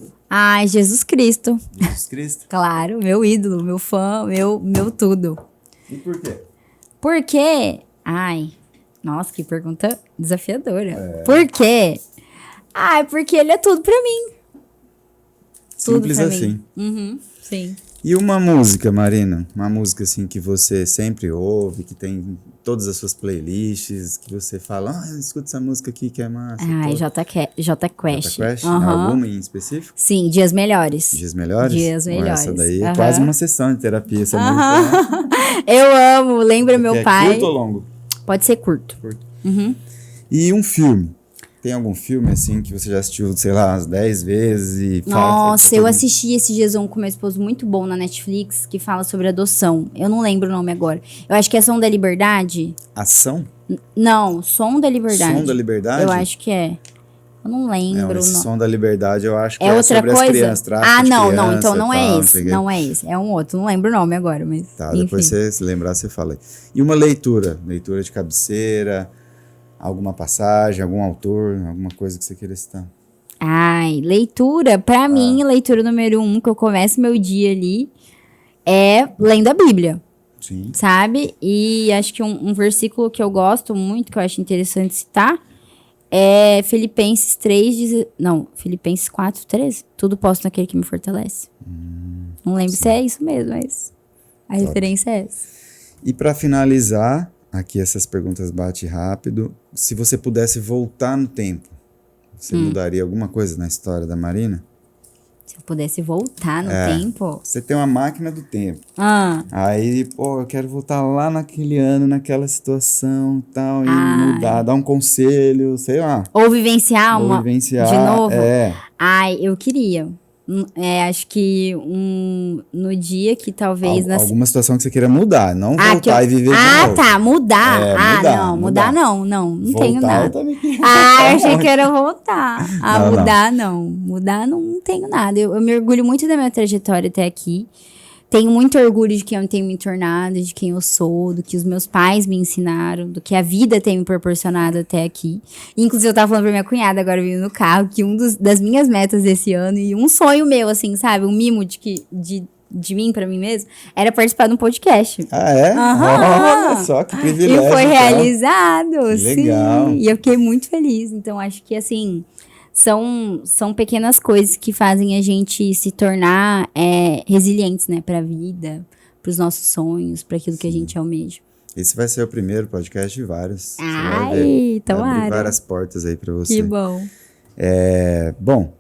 Jesus Cristo.
Jesus Cristo?
Claro, meu ídolo, meu fã, meu tudo.
E por quê?
Porque... nossa, que pergunta desafiadora. Por quê? Porque ele é tudo pra mim.
Simples tudo pra assim.
Mim. Sim.
E uma música, Marina? Uma música assim que você sempre ouve, que tem todas as suas playlists, que você fala, eu escuto essa música aqui que é massa.
Jota Quest.
Jota Quest? Alguma em específico?
Sim, Dias Melhores.
Dias Melhores?
Dias Melhores.
Essa daí é quase uma sessão de terapia, essa música. Né?
Eu amo, lembra meu pai.
É curto ou longo?
Pode ser curto.
E um filme? Tem algum filme, assim, que você já assistiu, sei lá, umas 10 vezes e...
Nossa, eu assisti esse dias com meu esposo muito bom na Netflix, que fala sobre adoção. Eu não lembro o nome agora. Eu acho que é Som da Liberdade.
Ação?
Não, Som da Liberdade.
Som da Liberdade?
Eu acho que é. Eu não lembro.
Esse Som da Liberdade, eu acho que é
outra
sobre
coisa?
as crianças,
não, então não é esse. Não é esse, é um outro. Não lembro o nome agora, mas
tá,
enfim.
Depois você se lembrar, você fala aí. E uma leitura de cabeceira... Alguma passagem, algum autor, alguma coisa que você queira citar?
Leitura. Pra mim, leitura número 1, que eu começo meu dia ali. é lendo a Bíblia.
Sim.
Sabe? E acho que um versículo que eu gosto muito, que eu acho interessante citar, é Filipenses 4:13. Tudo posso naquele que me fortalece. Não lembro se é isso mesmo, mas a referência é essa.
E para finalizar, aqui essas perguntas bate rápido. Se você pudesse voltar no tempo, você mudaria alguma coisa na história da Marina?
Se eu pudesse voltar no tempo...
Você tem uma máquina do tempo. Aí, eu quero voltar lá naquele ano, naquela situação e tal, e mudar, dar um conselho, sei lá.
Ou vivenciar de novo. Eu queria. Acho que no dia que talvez...
Alguma situação que você queira mudar, não voltar e viver de novo.
Mudar. Mudar não
voltar,
tenho nada.
Eu também
eu achei que era voltar. Mudar não tenho nada. Eu me orgulho muito da minha trajetória até aqui. Tenho muito orgulho de quem eu tenho me tornado, de quem eu sou, do que os meus pais me ensinaram, do que a vida tem me proporcionado até aqui. Inclusive, eu tava falando pra minha cunhada, agora vindo no carro, que das minhas metas desse ano, e um sonho meu, assim, sabe? Um mimo de mim pra mim mesmo, era participar de um podcast.
Olha só, que privilégio.
E foi realizado,
legal.
Sim. E eu fiquei muito feliz. Então, acho que, assim... São pequenas coisas que fazem a gente se tornar resilientes, né? Pra vida, pros nossos sonhos, pra aquilo que a gente almeja.
Esse vai ser o primeiro podcast de vários.
Tomara.
Abrir várias portas aí pra você.
Que bom.
Bom,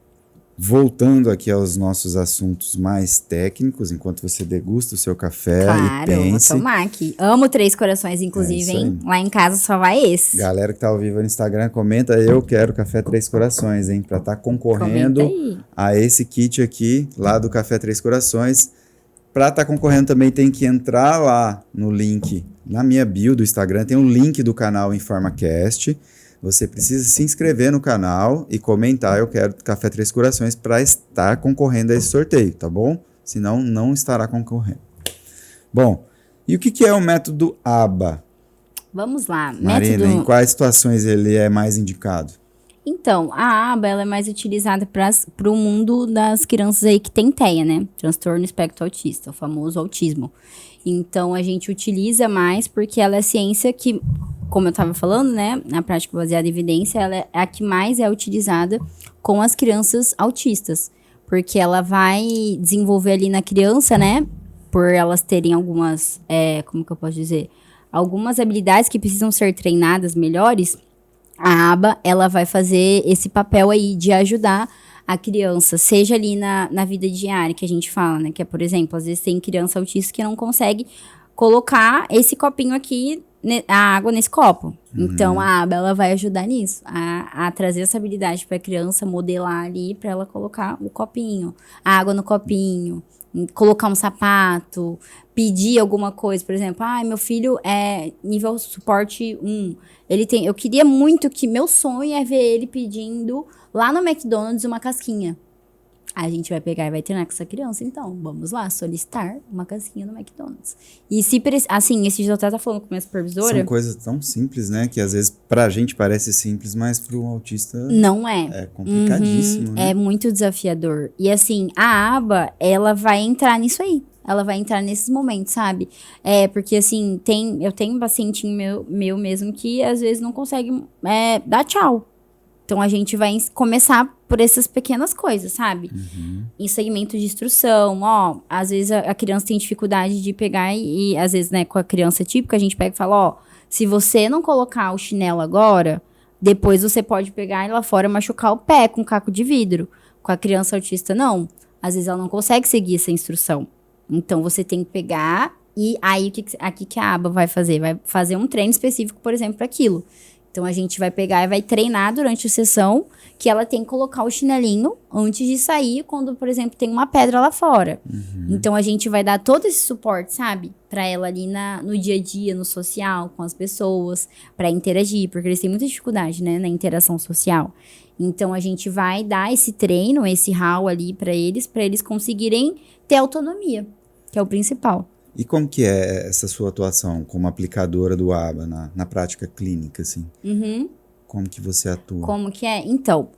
voltando aqui aos nossos assuntos mais técnicos, enquanto você degusta o seu café e pense.
Vou tomar aqui. Amo Três Corações, inclusive, hein? Lá em casa só vai esse.
Galera que tá ao vivo no Instagram, comenta, eu quero Café Três Corações, hein? Pra tá concorrendo a esse kit aqui, lá do Café Três Corações. Pra tá concorrendo também tem que entrar lá no link, na minha bio do Instagram, tem um link do canal InformaCast. Você precisa se inscrever no canal e comentar, eu quero Café Três Corações, para estar concorrendo a esse sorteio, tá bom? Senão, não estará concorrendo. Bom, e o que é o método ABA?
Vamos lá.
Marina, em quais situações ele é mais indicado?
Então, a ABA ela é mais utilizada para o mundo das crianças aí que tem TEA, né? Transtorno espectro autista, o famoso autismo. Então, a gente utiliza mais porque ela é ciência que, como eu estava falando, né? Na prática baseada em evidência, ela é a que mais é utilizada com as crianças autistas. Porque ela vai desenvolver ali na criança, né? Por elas terem algumas, como que eu posso dizer? Algumas habilidades que precisam ser treinadas melhores. A ABA, ela vai fazer esse papel aí de ajudar a criança, seja ali na vida diária que a gente fala, né? Que é, por exemplo, às vezes tem criança autista que não consegue colocar esse copinho aqui, a água nesse copo. Então, a ABA, ela vai ajudar nisso, a trazer essa habilidade para a criança modelar ali, para ela colocar o copinho, a água no copinho, colocar um sapato, pedir alguma coisa, por exemplo, meu filho é nível suporte 1, eu queria muito meu sonho é ver ele pedindo lá no McDonald's uma casquinha. A gente vai pegar e vai treinar com essa criança, então, vamos lá, solicitar uma casquinha no McDonald's. E assim, esse dia eu tava falando com minha supervisora...
São coisas tão simples, né, que às vezes pra gente parece simples, mas pro autista...
Não é.
É complicadíssimo, né?
É muito desafiador. E assim, a ABA, ela vai entrar nisso aí. Ela vai entrar nesses momentos, sabe? Porque assim, eu tenho um pacientinho meu mesmo que às vezes não consegue dar tchau. Então, a gente vai começar por essas pequenas coisas, sabe? Em segmento de instrução, às vezes a criança tem dificuldade de pegar e às vezes, né, com a criança típica, a gente pega e fala, se você não colocar o chinelo agora, depois você pode pegar e lá fora machucar o pé com um caco de vidro. Com a criança autista, não. Às vezes ela não consegue seguir essa instrução. Então, você tem que pegar e aí, aqui que a ABA vai fazer? Vai fazer um treino específico, por exemplo, para aquilo. Então, a gente vai pegar e vai treinar durante a sessão que ela tem que colocar o chinelinho antes de sair quando, por exemplo, tem uma pedra lá fora. Então, a gente vai dar todo esse suporte, sabe? Pra ela ali no dia a dia, no social, com as pessoas, pra interagir. Porque eles têm muita dificuldade, né? Na interação social. Então, a gente vai dar esse treino, esse hall ali pra eles conseguirem ter autonomia, que é o principal.
E como que é essa sua atuação como aplicadora do ABA na prática clínica, assim? Como que você atua?
Como que é? Então,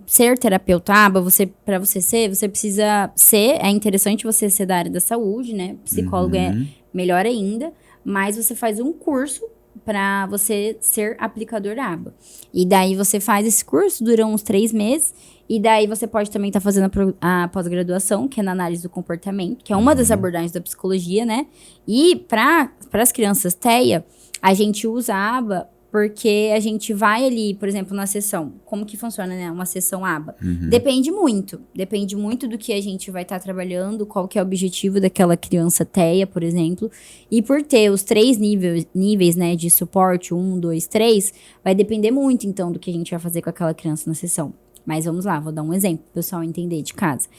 ser terapeuta ABA, para você ser, você precisa ser, é interessante você ser da área da saúde, né? Psicólogo é melhor ainda, mas você faz um curso para você ser aplicador ABA. E daí você faz esse curso, dura uns 3 meses, e daí você pode também estar fazendo a pós-graduação, que é na análise do comportamento, que é uma das abordagens da psicologia, né? E para as crianças TEA, a gente usa a ABA porque a gente vai ali, por exemplo, na sessão. Como que funciona, né? Uma sessão ABA. Depende muito do que a gente vai estar trabalhando, qual que é o objetivo daquela criança TEA, por exemplo. E por ter os 3 níveis, né, de suporte, 1, 2, 3, vai depender muito, então, do que a gente vai fazer com aquela criança na sessão. Mas vamos lá, vou dar um exemplo para o pessoal entender de casa.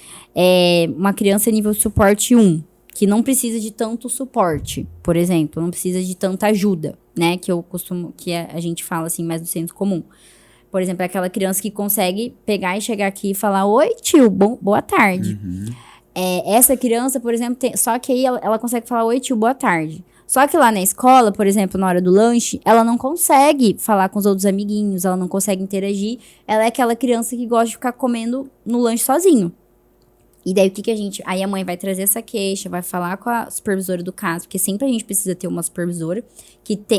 Uma criança nível suporte 1, que não precisa de tanto suporte, por exemplo, não precisa de tanta ajuda, né? Que a gente fala assim, mais do senso comum. Por exemplo, é aquela criança que consegue pegar e chegar aqui e falar: oi, tio, boa tarde. Essa criança, por exemplo, só que aí ela consegue falar: oi, tio, boa tarde. Só que lá na escola, por exemplo, na hora do lanche, ela não consegue falar com os outros amiguinhos, ela não consegue interagir. Ela é aquela criança que gosta de ficar comendo no lanche sozinho. E daí, aí a mãe vai trazer essa queixa, vai falar com a supervisora do caso, porque sempre a gente precisa ter uma supervisora,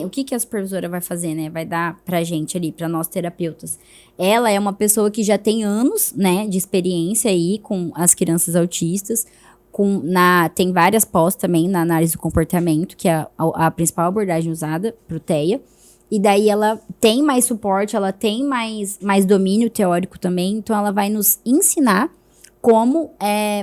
o que a supervisora vai fazer, né? Vai dar pra gente ali, pra nós terapeutas. Ela é uma pessoa que já tem anos, né, de experiência aí com as crianças autistas, tem várias pós também na análise do comportamento, que é a principal abordagem usada pro TEA. E daí ela tem mais suporte, ela tem mais domínio teórico também, então ela vai nos ensinar como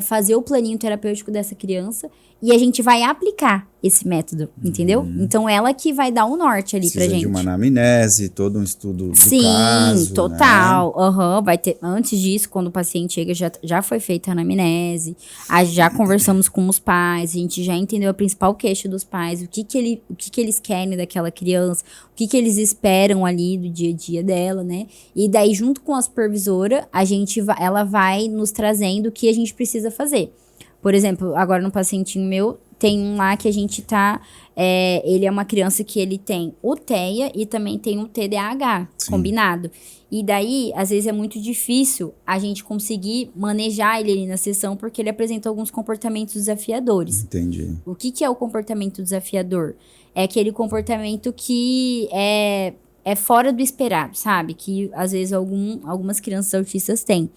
fazer o planinho terapêutico dessa criança e a gente vai aplicar esse método, entendeu? Então, ela que vai dar o norte ali pra gente.
Precisa de uma anamnese, todo um estudo do caso.
Sim, total. Né? Vai ter, antes disso, quando o paciente chega, já foi feita a anamnese, já conversamos com os pais, a gente já entendeu a principal queixa dos pais, o que eles querem daquela criança, o que eles esperam ali do dia a dia dela, né? E daí, junto com a supervisora, ela vai nos trazendo o que a gente precisa fazer. Por exemplo, agora no pacientinho meu, tem um lá que a gente ele é uma criança que ele tem o TEA e também tem o TDAH combinado. E daí, às vezes é muito difícil a gente conseguir manejar ele ali na sessão porque ele apresenta alguns comportamentos desafiadores.
Entendi.
O que é o comportamento desafiador? É aquele comportamento que é fora do esperado, sabe? Que às vezes algumas crianças autistas têm.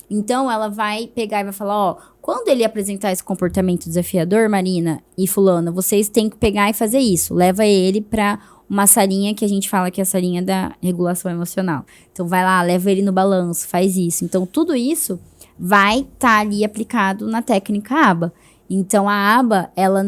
Então, ela vai pegar e vai falar, quando ele apresentar esse comportamento desafiador, Marina e fulano, vocês têm que pegar e fazer isso. Leva ele pra uma salinha que a gente fala que é a salinha da regulação emocional. Então, vai lá, leva ele no balanço, faz isso. Então, tudo isso vai estar ali aplicado na técnica ABA. Então, a ABA, ela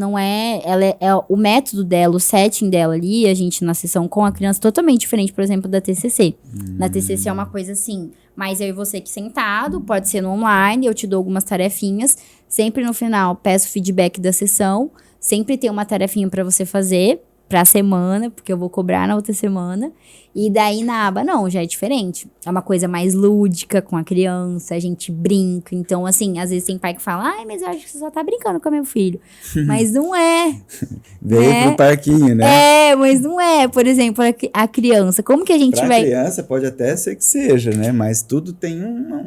é o método dela, o setting dela ali, a gente na sessão com a criança, totalmente diferente, por exemplo, da TCC. Na TCC é uma coisa assim, mas eu e você aqui sentado, pode ser no online, eu te dou algumas tarefinhas, sempre no final peço feedback da sessão, sempre tem uma tarefinha para você fazer, pra semana, porque eu vou cobrar na outra semana. E daí na aba, não, já é diferente. É uma coisa mais lúdica com a criança, a gente brinca. Então, assim, às vezes tem pai que fala, mas eu acho que você só tá brincando com o meu filho. Mas não é.
Veio pro parquinho, né?
Mas não é. Por exemplo, a criança, como que a gente
pra criança pode até ser que seja, né? Mas tudo tem uma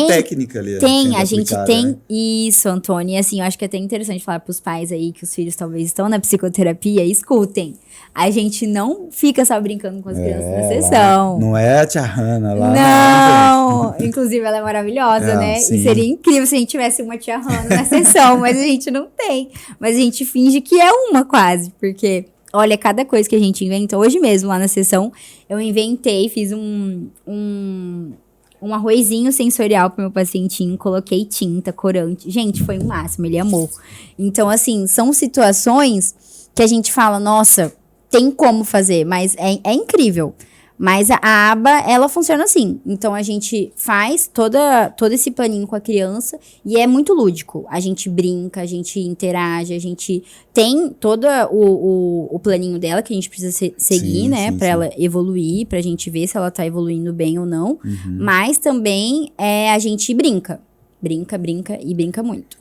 técnica ali.
A gente tem, né? Isso, Antônio. E assim, eu acho que é até interessante falar pros pais aí que os filhos talvez estão na psicoterapia, escutem. A gente não fica só brincando com as crianças na sessão.
Não é a tia Hanna lá.
Não, inclusive ela é maravilhosa, né?
Sim.
E seria incrível se a gente tivesse uma tia Hanna na sessão, mas a gente não tem. Mas a gente finge que é uma quase, porque... Olha, cada coisa que a gente inventa. Hoje mesmo, lá na sessão, eu inventei, fiz um arrozinho sensorial pro meu pacientinho, coloquei tinta, corante. Gente, foi o máximo, ele amou. Então, assim, são situações que a gente fala, nossa, tem como fazer, mas é incrível. Mas a aba, ela funciona assim. Então, a gente faz todo esse planinho com a criança e é muito lúdico. A gente brinca, a gente interage, a gente tem todo o planinho dela que a gente precisa seguir, né? Pra ela evoluir, pra gente ver se ela tá evoluindo bem ou não. Uhum. Mas também a gente brinca. Brinca e brinca muito.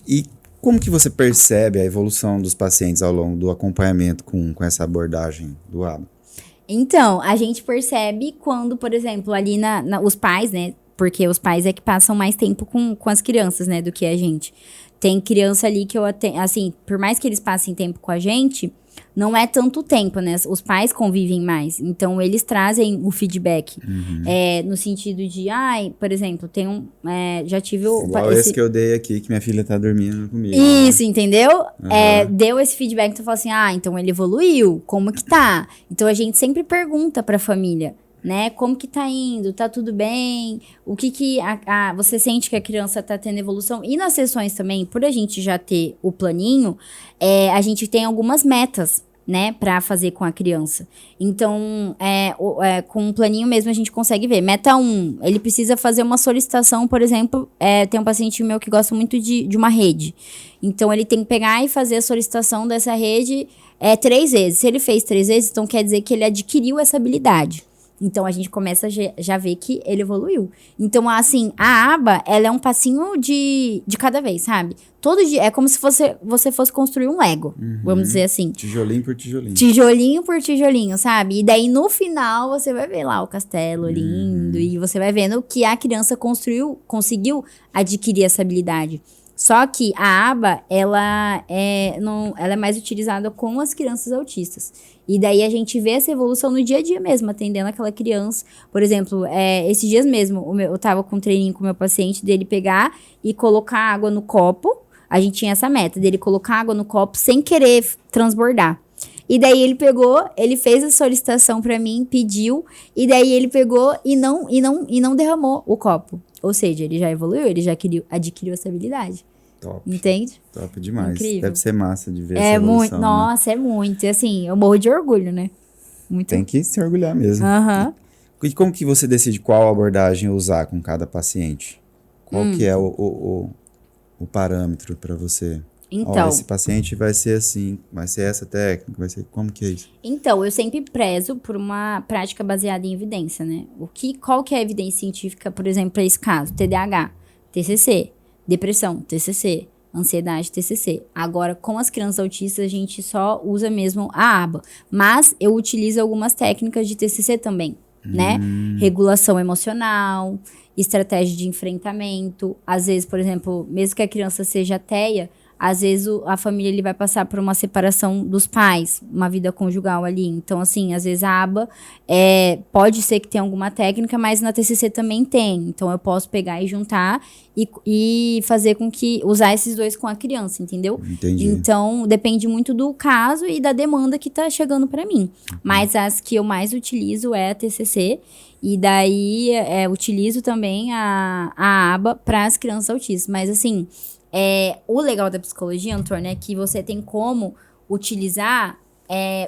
E como que você percebe a evolução dos pacientes ao longo do acompanhamento com essa abordagem do ABA?
Então, a gente percebe quando, por exemplo, ali os pais, né? Porque os pais é que passam mais tempo com as crianças, né? Do que a gente. Tem criança ali que assim, por mais que eles passem tempo com a gente, não é tanto tempo, né? Os pais convivem mais. Então, eles trazem o feedback. No sentido de, por exemplo, já tive
igual esse que eu dei aqui, que minha filha tá dormindo comigo.
Isso, né? Entendeu? Deu esse feedback, então fala assim, então ele evoluiu, como que tá? Então, a gente sempre pergunta pra família, né? Como que tá indo? Tá tudo bem? O que você sente que a criança tá tendo evolução? E nas sessões também, por a gente já ter o planinho, a gente tem algumas metas, né, pra fazer com a criança. Então, com um planinho mesmo a gente consegue ver. Meta 1, ele precisa fazer uma solicitação, por exemplo, tem um paciente meu que gosta muito de uma rede. Então, ele tem que pegar e fazer a solicitação dessa rede 3 vezes. Se ele fez 3 vezes, então quer dizer que ele adquiriu essa habilidade. Então, a gente começa a já ver que ele evoluiu. Então, assim, a aba, ela é um passinho de cada vez, sabe? Todo dia, é como se você fosse construir um Lego, vamos dizer assim.
Tijolinho por tijolinho.
Tijolinho por tijolinho, sabe? E daí, no final, você vai ver lá o castelo lindo. E você vai vendo que a criança conseguiu adquirir essa habilidade. Só que a aba, ela é mais utilizada com as crianças autistas. E daí a gente vê essa evolução no dia a dia mesmo, atendendo aquela criança. Por exemplo, esses dias mesmo, eu tava com um treininho com o meu paciente, dele pegar e colocar água no copo. A gente tinha essa meta, dele colocar água no copo sem querer transbordar. E daí ele fez a solicitação pra mim, pediu, e daí ele pegou e não derramou o copo. Ou seja, ele já evoluiu, ele já adquiriu essa habilidade.
Top.
Entende?
Top demais.
Incrível.
Deve ser massa de ver essa evolução,
muito,
né?
Nossa, é muito. Assim, eu morro de orgulho, né? Muito.
Tem que se orgulhar mesmo. E como que você decide qual abordagem usar com cada paciente? Qual que é o parâmetro para você?
Então,
esse paciente vai ser assim, vai ser essa técnica, vai ser... Como que é isso?
Então, eu sempre prezo por uma prática baseada em evidência, né? Qual que é a evidência científica, por exemplo, para esse caso? TDAH, TCC, depressão, TCC, ansiedade, TCC. Agora, com as crianças autistas, a gente só usa mesmo a aba. Mas eu utilizo algumas técnicas de TCC também, né? Regulação emocional, estratégia de enfrentamento. Às vezes, por exemplo, mesmo que a criança seja TEA, às vezes a família ele vai passar por uma separação dos pais, uma vida conjugal ali. Então, assim, às vezes a aba pode ser que tenha alguma técnica, mas na TCC também tem. Então, eu posso pegar e juntar e fazer com que... Usar esses dois com a criança, entendeu?
Entendi.
Então, depende muito do caso e da demanda que tá chegando para mim. Mas as que eu mais utilizo é a TCC. E daí, utilizo também a aba para as crianças autistas. Mas, assim... o legal da psicologia, Antônio, é que você tem como utilizar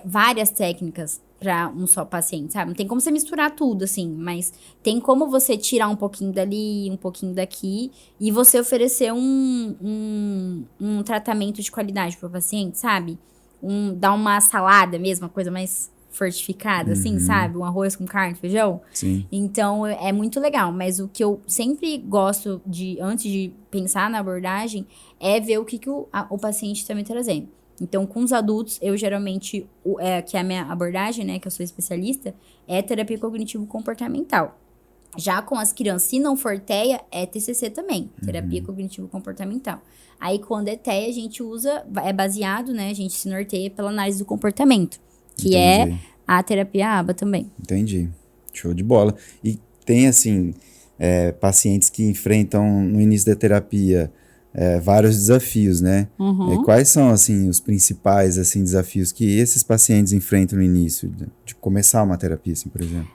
várias técnicas para um só paciente, sabe? Não tem como você misturar tudo, assim, mas tem como você tirar um pouquinho dali, um pouquinho daqui, e você oferecer um tratamento de qualidade para o paciente, sabe? Dar uma salada mesmo, uma coisa mais fortificada, assim, sabe? Um arroz com carne, feijão.
Sim.
Então, é muito legal. Mas o que eu sempre gosto antes de pensar na abordagem, é ver o que o paciente está me trazendo. Então, com os adultos, eu geralmente, que é a minha abordagem, né, que eu sou especialista, é terapia cognitivo-comportamental. Já com as crianças, se não for TEA, é TCC também, terapia cognitivo-comportamental. Aí, quando é TEA, a gente usa, é baseado, né, a gente se norteia pela análise do comportamento, que é a terapia ABA também.
Entendi. Show de bola. E tem, assim, pacientes que enfrentam, no início da terapia, vários desafios, né? Quais são, assim, os principais, assim, desafios que esses pacientes enfrentam no início de começar uma terapia, assim, por exemplo?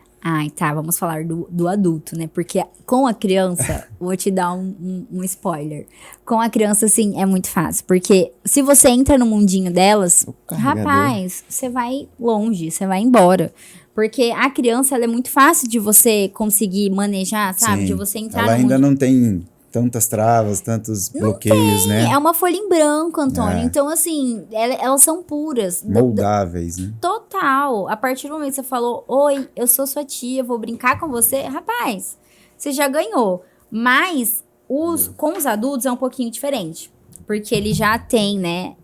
Tá, vamos falar do adulto, né? Porque com a criança, vou te dar um spoiler. Com a criança, assim, é muito fácil. Porque se você entra no mundinho delas, rapaz, você vai longe, você vai embora. Porque a criança, ela é muito fácil de você conseguir manejar, sabe?
Sim.
De você entrar
ela ainda não tem tantas travas, tantos bloqueios, né?
É uma folha em branco, Antônio. Então, assim, elas são puras.
Moldáveis, né?
Total. A partir do momento que você falou, oi, eu sou sua tia, vou brincar com você, rapaz, você já ganhou. Mas com os adultos é um pouquinho diferente. Porque ele já tem, né?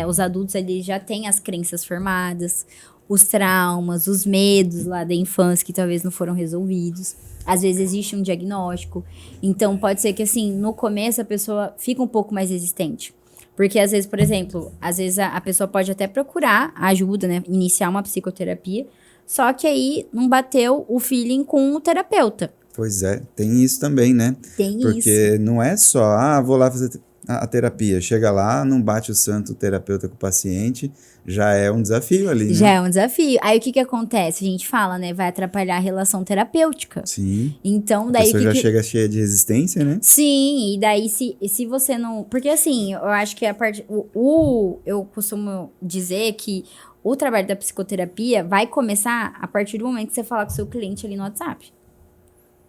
Os adultos, eles já têm as crenças formadas. os traumas, os medos lá da infância que talvez não foram resolvidos. Às vezes existe um diagnóstico. Então, pode ser que, assim, no começo a pessoa fica um pouco mais resistente. Porque, às vezes, por exemplo, às vezes a pessoa pode até procurar ajuda, né? Iniciar uma psicoterapia. Só que aí não bateu o feeling com o terapeuta.
Pois é, tem isso também, né?
Tem isso.
Porque não é só, vou lá fazer a terapia. Chega lá, não bate o santo terapeuta com o paciente, já é um desafio ali, né?
Já é um desafio. Aí o que acontece? A gente fala, né? Vai atrapalhar a relação terapêutica.
Sim.
Então, daí
a pessoa já chega cheia de resistência, né?
Sim, e daí se você não... Porque assim, eu acho que a parte... Eu costumo dizer que o trabalho da psicoterapia vai começar a partir do momento que você falar com o seu cliente ali no WhatsApp.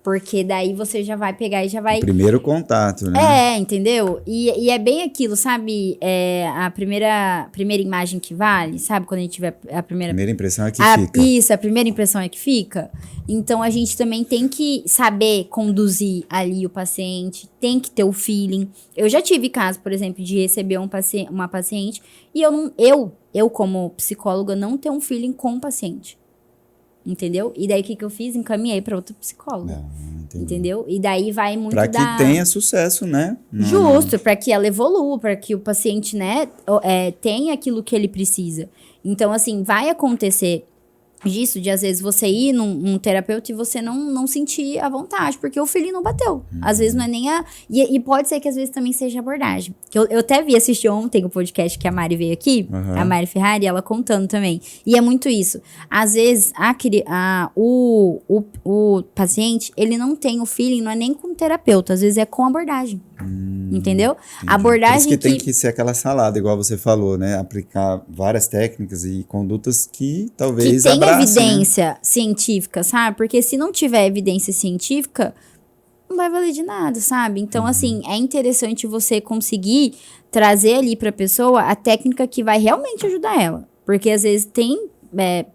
Porque daí você já vai pegar e já vai...
Primeiro contato, né?
Entendeu? E é bem aquilo, sabe? A primeira imagem que vale, sabe? Quando a gente tiver a primeira...
Primeira impressão é que fica.
Isso, a primeira impressão é que fica. Então, a gente também tem que saber conduzir ali o paciente, tem que ter o feeling. Eu já tive caso, por exemplo, de receber uma paciente e eu como psicóloga, não ter um feeling com o paciente. Entendeu? E daí, o que eu fiz? Encaminhei para outro psicólogo. Entendeu? E daí vai muito
pra que tenha sucesso, né?
Justo, para que ela evolua, para que o paciente, né, tenha aquilo que ele precisa. Então, assim, vai acontecer disso, de às vezes você ir num terapeuta e você não sentir a vontade, porque o feeling não bateu. Às vezes não é nem a... E pode ser que às vezes também seja a abordagem. Que eu até assistir ontem o podcast que a Mari veio aqui, a Mari Ferrari, ela contando também. E é muito isso. Às vezes o paciente, ele não tem o feeling, não é nem com o terapeuta, às vezes é com a abordagem. Entendeu? A abordagem
por isso que tem que ser aquela salada, igual você falou, né? Aplicar várias técnicas e condutas que talvez
que tem
abracem,
evidência científica, sabe? Porque se não tiver evidência científica, não vai valer de nada, sabe? Então, assim, é interessante você conseguir trazer ali pra pessoa a técnica que vai realmente ajudar ela. Porque às vezes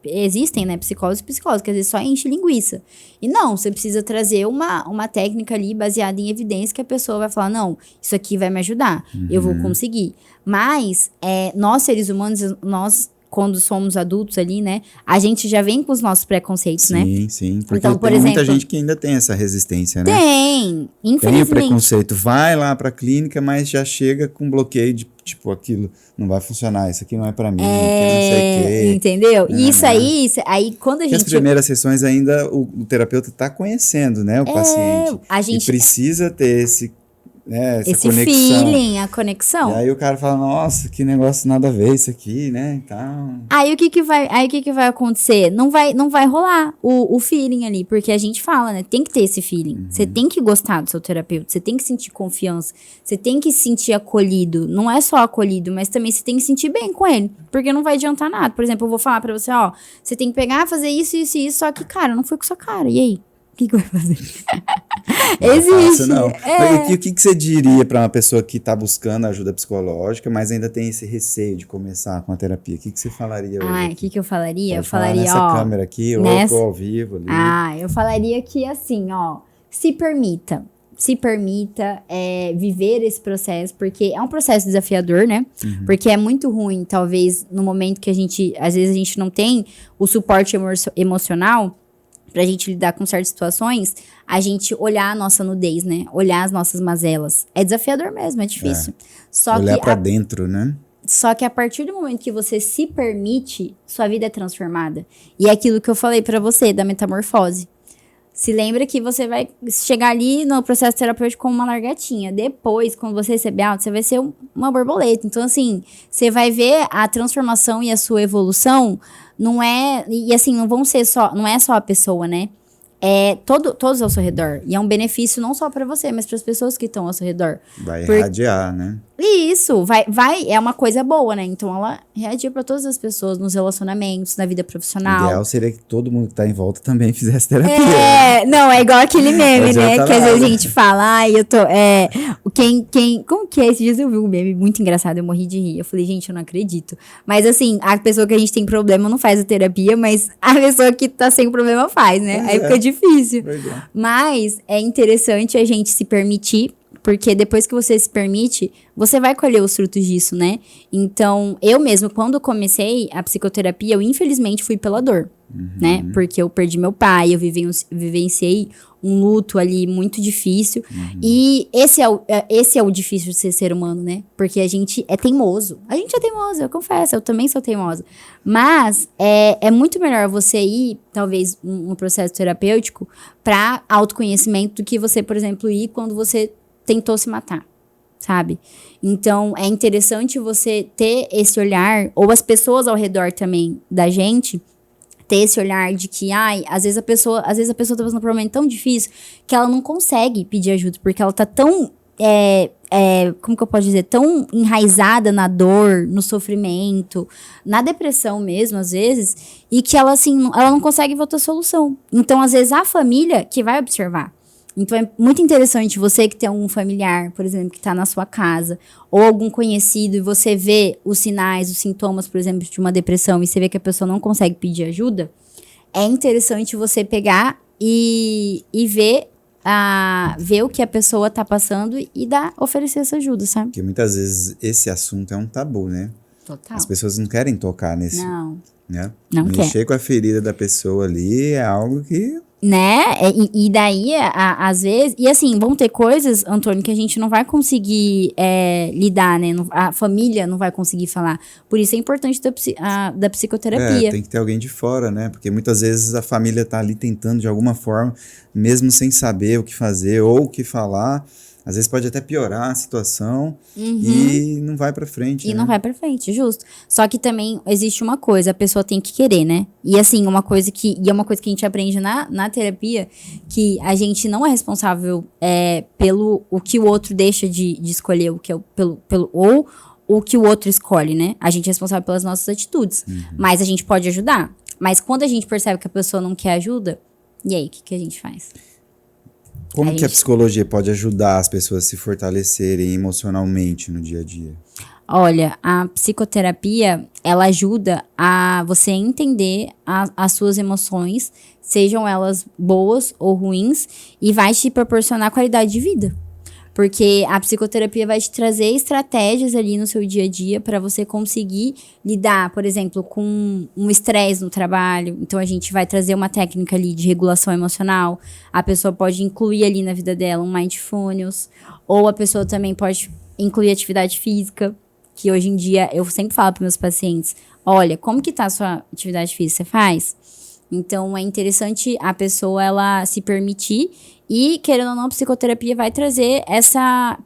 existem, né, psicólogos e psicólogos que às vezes só enche linguiça. E não, você precisa trazer uma técnica ali baseada em evidência que a pessoa vai falar, não, isso aqui vai me ajudar, eu vou conseguir. Mas, nós seres humanos, quando somos adultos ali, né, a gente já vem com os nossos preconceitos, né?
Sim, porque
então,
tem muita gente que ainda tem essa resistência, né?
Tem, infelizmente.
Tem o preconceito, vai lá pra clínica, mas já chega com bloqueio de, tipo, aquilo não vai funcionar, isso aqui não é pra mim, não sei o quê.
Entendeu? E isso aí quando a gente...
As primeiras sessões ainda o terapeuta tá conhecendo, né, o paciente. E precisa ter essa conexão.
Feeling, a conexão.
E aí o cara fala, nossa, que negócio nada a ver isso aqui, né, então...
Aí o que vai acontecer? Não vai rolar o feeling ali, porque a gente fala, né, tem que ter esse feeling. Você tem que gostar do seu terapeuta, você tem que sentir confiança, você tem que se sentir acolhido. Não é só acolhido, mas também você tem que sentir bem com ele, porque não vai adiantar nada. Por exemplo, eu vou falar pra você, você tem que pegar, fazer isso, só que, cara, não foi com sua cara, e aí? O que vai fazer? Existe.
Não. O que você diria para uma pessoa que está buscando ajuda psicológica, mas ainda tem esse receio de começar com a terapia? O que você falaria hoje?
O que eu falaria?
Eu falaria, nessa câmera aqui, ou eu tô ao vivo ali.
Eu falaria que assim, se permita. Se permita viver esse processo, porque é um processo desafiador, né? Porque é muito ruim, talvez, no momento que às vezes a gente não tem o suporte emocional, pra gente lidar com certas situações, a gente olhar a nossa nudez, né? Olhar as nossas mazelas. É desafiador mesmo, é difícil.
Olhar pra dentro, né?
Só que a partir do momento que você se permite, sua vida é transformada. E é aquilo que eu falei pra você, da metamorfose. Se lembra que você vai chegar ali no processo terapêutico como uma largatinha. Depois, quando você receber alta, você vai ser uma borboleta. Então, assim, você vai ver a transformação e a sua evolução. E assim, não é só a pessoa, né? Todos ao seu redor. E é um benefício não só pra você, mas para as pessoas que estão ao seu redor.
Vai irradiar, né?
Isso, é uma coisa boa, né? Então ela irradia pra todas as pessoas, nos relacionamentos, na vida profissional.
O ideal seria que todo mundo que tá em volta também fizesse terapia.
Não, é igual aquele meme, né? Que às vezes a gente fala, eu tô... como que é? Esses dias eu vi um meme muito engraçado, eu morri de rir. Eu falei, gente, eu não acredito. Mas assim, a pessoa que a gente tem problema não faz a terapia, mas a pessoa que tá sem problema faz, né? Aí fica difícil. Mas é interessante a gente se permitir, Porque depois que você se permite, você vai colher os frutos disso, né? Então, eu mesmo, quando comecei a psicoterapia, eu infelizmente fui pela dor, né? Porque eu perdi meu pai, eu vivenciei um luto ali muito difícil. E esse é o difícil de ser ser humano, né? Porque a gente é teimoso. A gente é teimoso, eu confesso, eu também sou teimosa. Mas é muito melhor você ir, talvez, um processo terapêutico para autoconhecimento do que você, por exemplo, ir quando você tentou se matar, sabe? Então, é interessante você ter esse olhar, ou as pessoas ao redor também da gente, ter esse olhar de que, às vezes a pessoa tá passando por um momento tão difícil que ela não consegue pedir ajuda, porque ela tá tão, como que eu posso dizer, tão enraizada na dor, no sofrimento, na depressão mesmo, às vezes, e que ela, assim, ela não consegue ver outra solução. Então, às vezes, a família que vai observar. Então, é muito interessante você que tem algum familiar, por exemplo, que está na sua casa, ou algum conhecido, e você vê os sinais, os sintomas, por exemplo, de uma depressão, e você vê que a pessoa não consegue pedir ajuda, é interessante você pegar e ver o que a pessoa está passando e oferecer essa ajuda, sabe?
Porque muitas vezes esse assunto é um tabu, né?
Total.
As pessoas não querem tocar nesse...
Não.
Né?
Não quer.
Mexer com a ferida da pessoa ali é algo que...
Né? E daí, às vezes... E assim, vão ter coisas, Antônio, que a gente não vai conseguir lidar, né? A família não vai conseguir falar. Por isso é importante da psicoterapia.
Tem que ter alguém de fora, né? Porque muitas vezes a família tá ali tentando de alguma forma, mesmo sem saber o que fazer ou o que falar... Às vezes pode até piorar a situação e não vai pra frente.
E não vai pra frente, justo. Só que também existe uma coisa, a pessoa tem que querer, né? E assim, uma coisa que a gente aprende na terapia, que a gente não é responsável pelo o que o outro deixa de escolher, o que é ou o que o outro escolhe, né? A gente é responsável pelas nossas atitudes. Mas a gente pode ajudar. Mas quando a gente percebe que a pessoa não quer ajuda, e aí, o que a gente faz?
Como que a psicologia pode ajudar as pessoas a se fortalecerem emocionalmente no dia a dia?
Olha, a psicoterapia, ela ajuda a você entender as suas emoções, sejam elas boas ou ruins, e vai te proporcionar qualidade de vida. Porque a psicoterapia vai te trazer estratégias ali no seu dia a dia para você conseguir lidar, por exemplo, com um estresse no trabalho. Então, a gente vai trazer uma técnica ali de regulação emocional. A pessoa pode incluir ali na vida dela um mindfulness. Ou a pessoa também pode incluir atividade física, que hoje em dia eu sempre falo para meus pacientes, olha, como que tá a sua atividade física? Você faz? Então, é interessante a pessoa, ela se permitir e, querendo ou não, a psicoterapia vai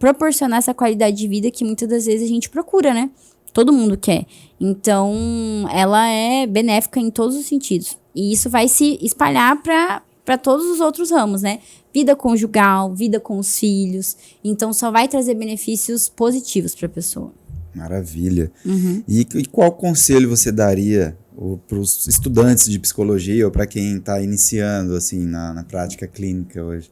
proporcionar essa qualidade de vida que muitas das vezes a gente procura, né? Todo mundo quer. Então, ela é benéfica em todos os sentidos. E isso vai se espalhar para todos os outros ramos, né? Vida conjugal, vida com os filhos. Então, só vai trazer benefícios positivos para a pessoa.
Maravilha. E qual conselho você daria para os estudantes de psicologia ou para quem está iniciando assim na prática clínica hoje?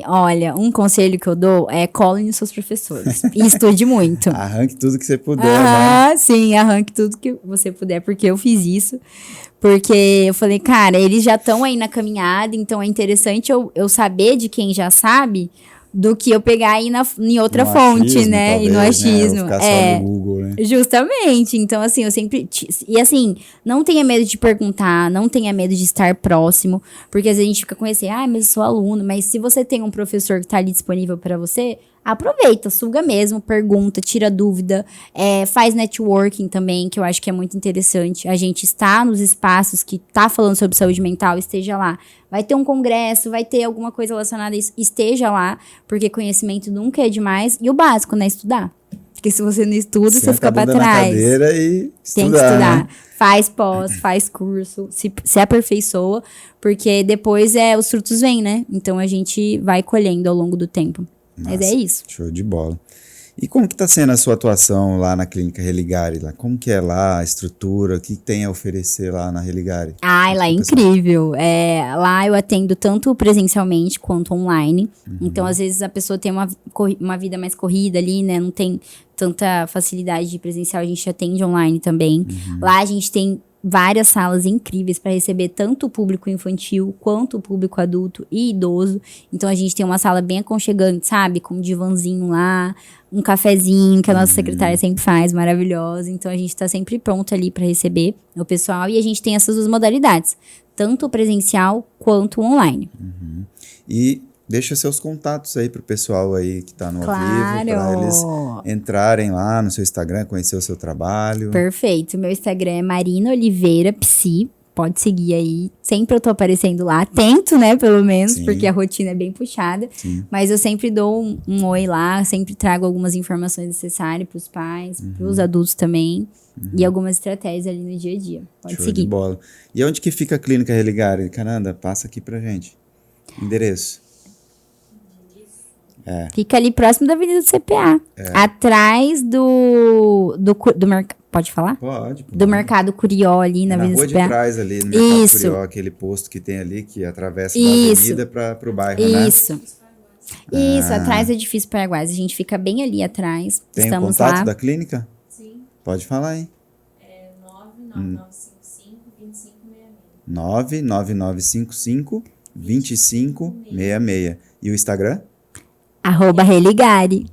Olha, um conselho que eu dou é colhem os seus professores e estude muito.
Arranque tudo que você puder. Né?
Sim, arranque tudo que você puder, porque eu fiz isso. Porque eu falei, cara, eles já estão aí na caminhada, então é interessante eu saber de quem já sabe, do que eu pegar aí em outra fonte,
achismo,
né?
Talvez,
e no achismo.
Ficar só no Google, né?
Justamente. Então, assim, eu sempre... E assim, não tenha medo de perguntar, não tenha medo de estar próximo, porque às vezes a gente fica com esse, mas eu sou aluno, mas se você tem um professor que tá ali disponível para você, aproveita, suga mesmo, pergunta, tira dúvida, faz networking também, que eu acho que é muito interessante. A gente está nos espaços que tá falando sobre saúde mental, esteja lá. Vai ter um congresso, vai ter alguma coisa relacionada a isso, esteja lá, porque conhecimento nunca é demais. E o básico, né? Estudar. Porque se você não estuda, você fica pra trás.
Na cadeira e estudar,
tem que estudar.
Né?
Faz pós, faz curso, se aperfeiçoa, porque depois os frutos vêm, né? Então a gente vai colhendo ao longo do tempo.
Nossa,
mas é isso.
Show de bola. E como que tá sendo a sua atuação lá na Clínica Religare? Lá? Como que é lá, a estrutura, o que tem a oferecer lá na Religare?
Lá é incrível. Lá eu atendo tanto presencialmente quanto online. Então, às vezes, a pessoa tem uma vida mais corrida ali, né? Não tem tanta facilidade de presencial, a gente atende online também. Lá a gente tem várias salas incríveis para receber tanto o público infantil quanto o público adulto e idoso. Então a gente tem uma sala bem aconchegante, sabe? Com um divanzinho lá, um cafezinho que a nossa secretária sempre faz, maravilhosa. Então a gente está sempre pronto ali para receber o pessoal. E a gente tem essas duas modalidades, tanto o presencial quanto o online.
E deixa seus contatos aí pro pessoal aí que tá no ao vivo, para eles entrarem lá no seu Instagram, conhecer o seu trabalho.
Perfeito. Meu Instagram é Marina Oliveira Psi. Pode seguir aí. Sempre eu tô aparecendo lá. Tento, né, pelo menos,
Sim.
porque a rotina é bem puxada.
Sim.
Mas eu sempre dou um oi lá, sempre trago algumas informações necessárias pros pais, pros adultos também. E algumas estratégias ali no dia a dia. Pode
Show
seguir.
de bola. E onde que fica a Clínica Religare? Cananda, passa aqui pra gente. Endereço.
Fica ali próximo da Avenida do CPA. Atrás do mercado. Pode falar?
Pode.
Do Mercado Curió ali na Avenida
rua
do CPA.
de trás ali, no Mercado
Isso.
Curió, aquele posto que tem ali, que atravessa da avenida para o bairro, né?
Isso. Isso, atrás do Edifício Paraguai. A gente fica bem ali atrás.
Tem o
Estamos
contato
lá.
da clínica?
Sim,
Pode falar, hein?
é 99955-2566.
99955-2566. E o Instagram?
@Religare.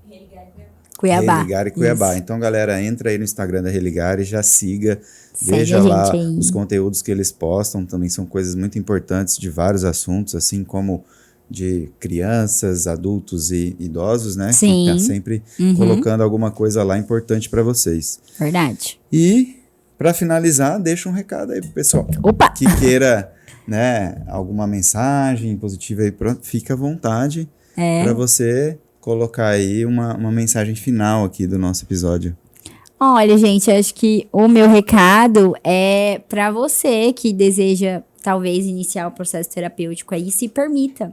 Cuiabá.
Religare Cuiabá.
Isso.
Então, galera, entra aí no Instagram da Religare, já siga,
Segue
veja
a
lá
gente aí.
os conteúdos que eles postam. Também são coisas muito importantes de vários assuntos, assim como de crianças, adultos e idosos, né?
Sim.
Ficar sempre colocando alguma coisa lá importante para vocês.
Verdade.
E, para finalizar, deixa um recado aí pro pessoal
Opa!
que queira, né, alguma mensagem positiva aí, pronto, fica à vontade para você colocar aí uma mensagem final aqui do nosso episódio.
Olha, gente, acho que o meu recado é para você que deseja, talvez, iniciar o processo terapêutico aí, se permita.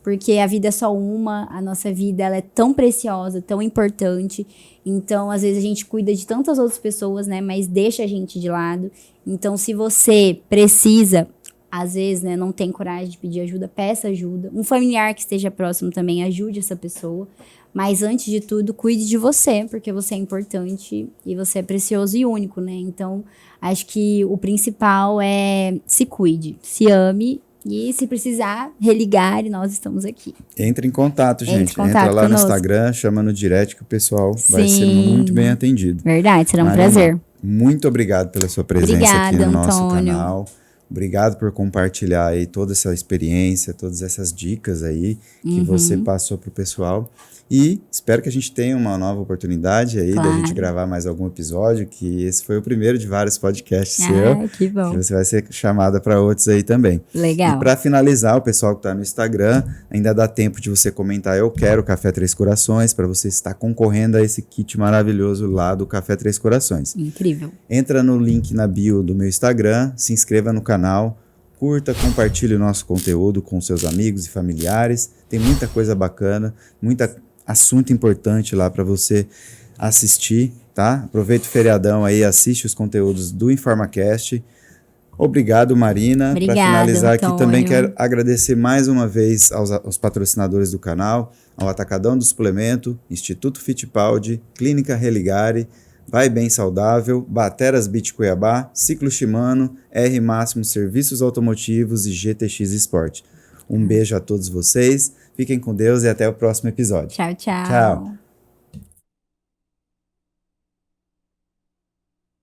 Porque a vida é só uma, a nossa vida ela é tão preciosa, tão importante. Então, às vezes, a gente cuida de tantas outras pessoas, né? Mas deixa a gente de lado. Então, se você precisa, às vezes, né, não tem coragem de pedir ajuda, peça ajuda. Um familiar que esteja próximo também ajude essa pessoa. Mas, antes de tudo, cuide de você, porque você é importante e você é precioso e único, né? Então, acho que o principal é se cuide, se ame. E se precisar, religar, nós estamos aqui.
Entre em contato, gente.
Entre em contato
Entra lá
conosco.
no Instagram, chama no direct que o pessoal vai ser
Sim.
muito bem atendido.
Verdade, será um
Marina,
prazer.
muito obrigado pela sua presença aqui
Obrigada,
no nosso
Antônio.
canal. Obrigado por compartilhar aí toda essa experiência, todas essas dicas aí que você passou pro pessoal. E espero que a gente tenha uma nova oportunidade aí da gente gravar mais algum episódio, que esse foi o primeiro de vários podcasts seu.
Que bom.
Que você vai ser chamada para outros aí também.
Legal.
E para finalizar, o pessoal que está no Instagram, ainda dá tempo de você comentar eu quero Café Três Corações, para você estar concorrendo a esse kit maravilhoso lá do Café Três Corações.
Incrível.
Entra no link na bio do meu Instagram, se inscreva no canal, curta, compartilhe o nosso conteúdo com seus amigos e familiares. Tem muita coisa bacana, muita assunto importante lá para você assistir, tá? Aproveita o feriadão aí, assiste os conteúdos do InformaCast. Obrigado, Marina. Para finalizar aqui, também quero agradecer mais uma vez aos patrocinadores do canal, ao Atacadão do Suplemento, Instituto Fittipaldi, Clínica Religare, Vai Bem Saudável, Bateras Beach Cuiabá, Ciclo Shimano, R Máximo Serviços Automotivos e GTX Sport. Um beijo a todos vocês, fiquem com Deus e até o próximo episódio.
Tchau, tchau.
Tchau.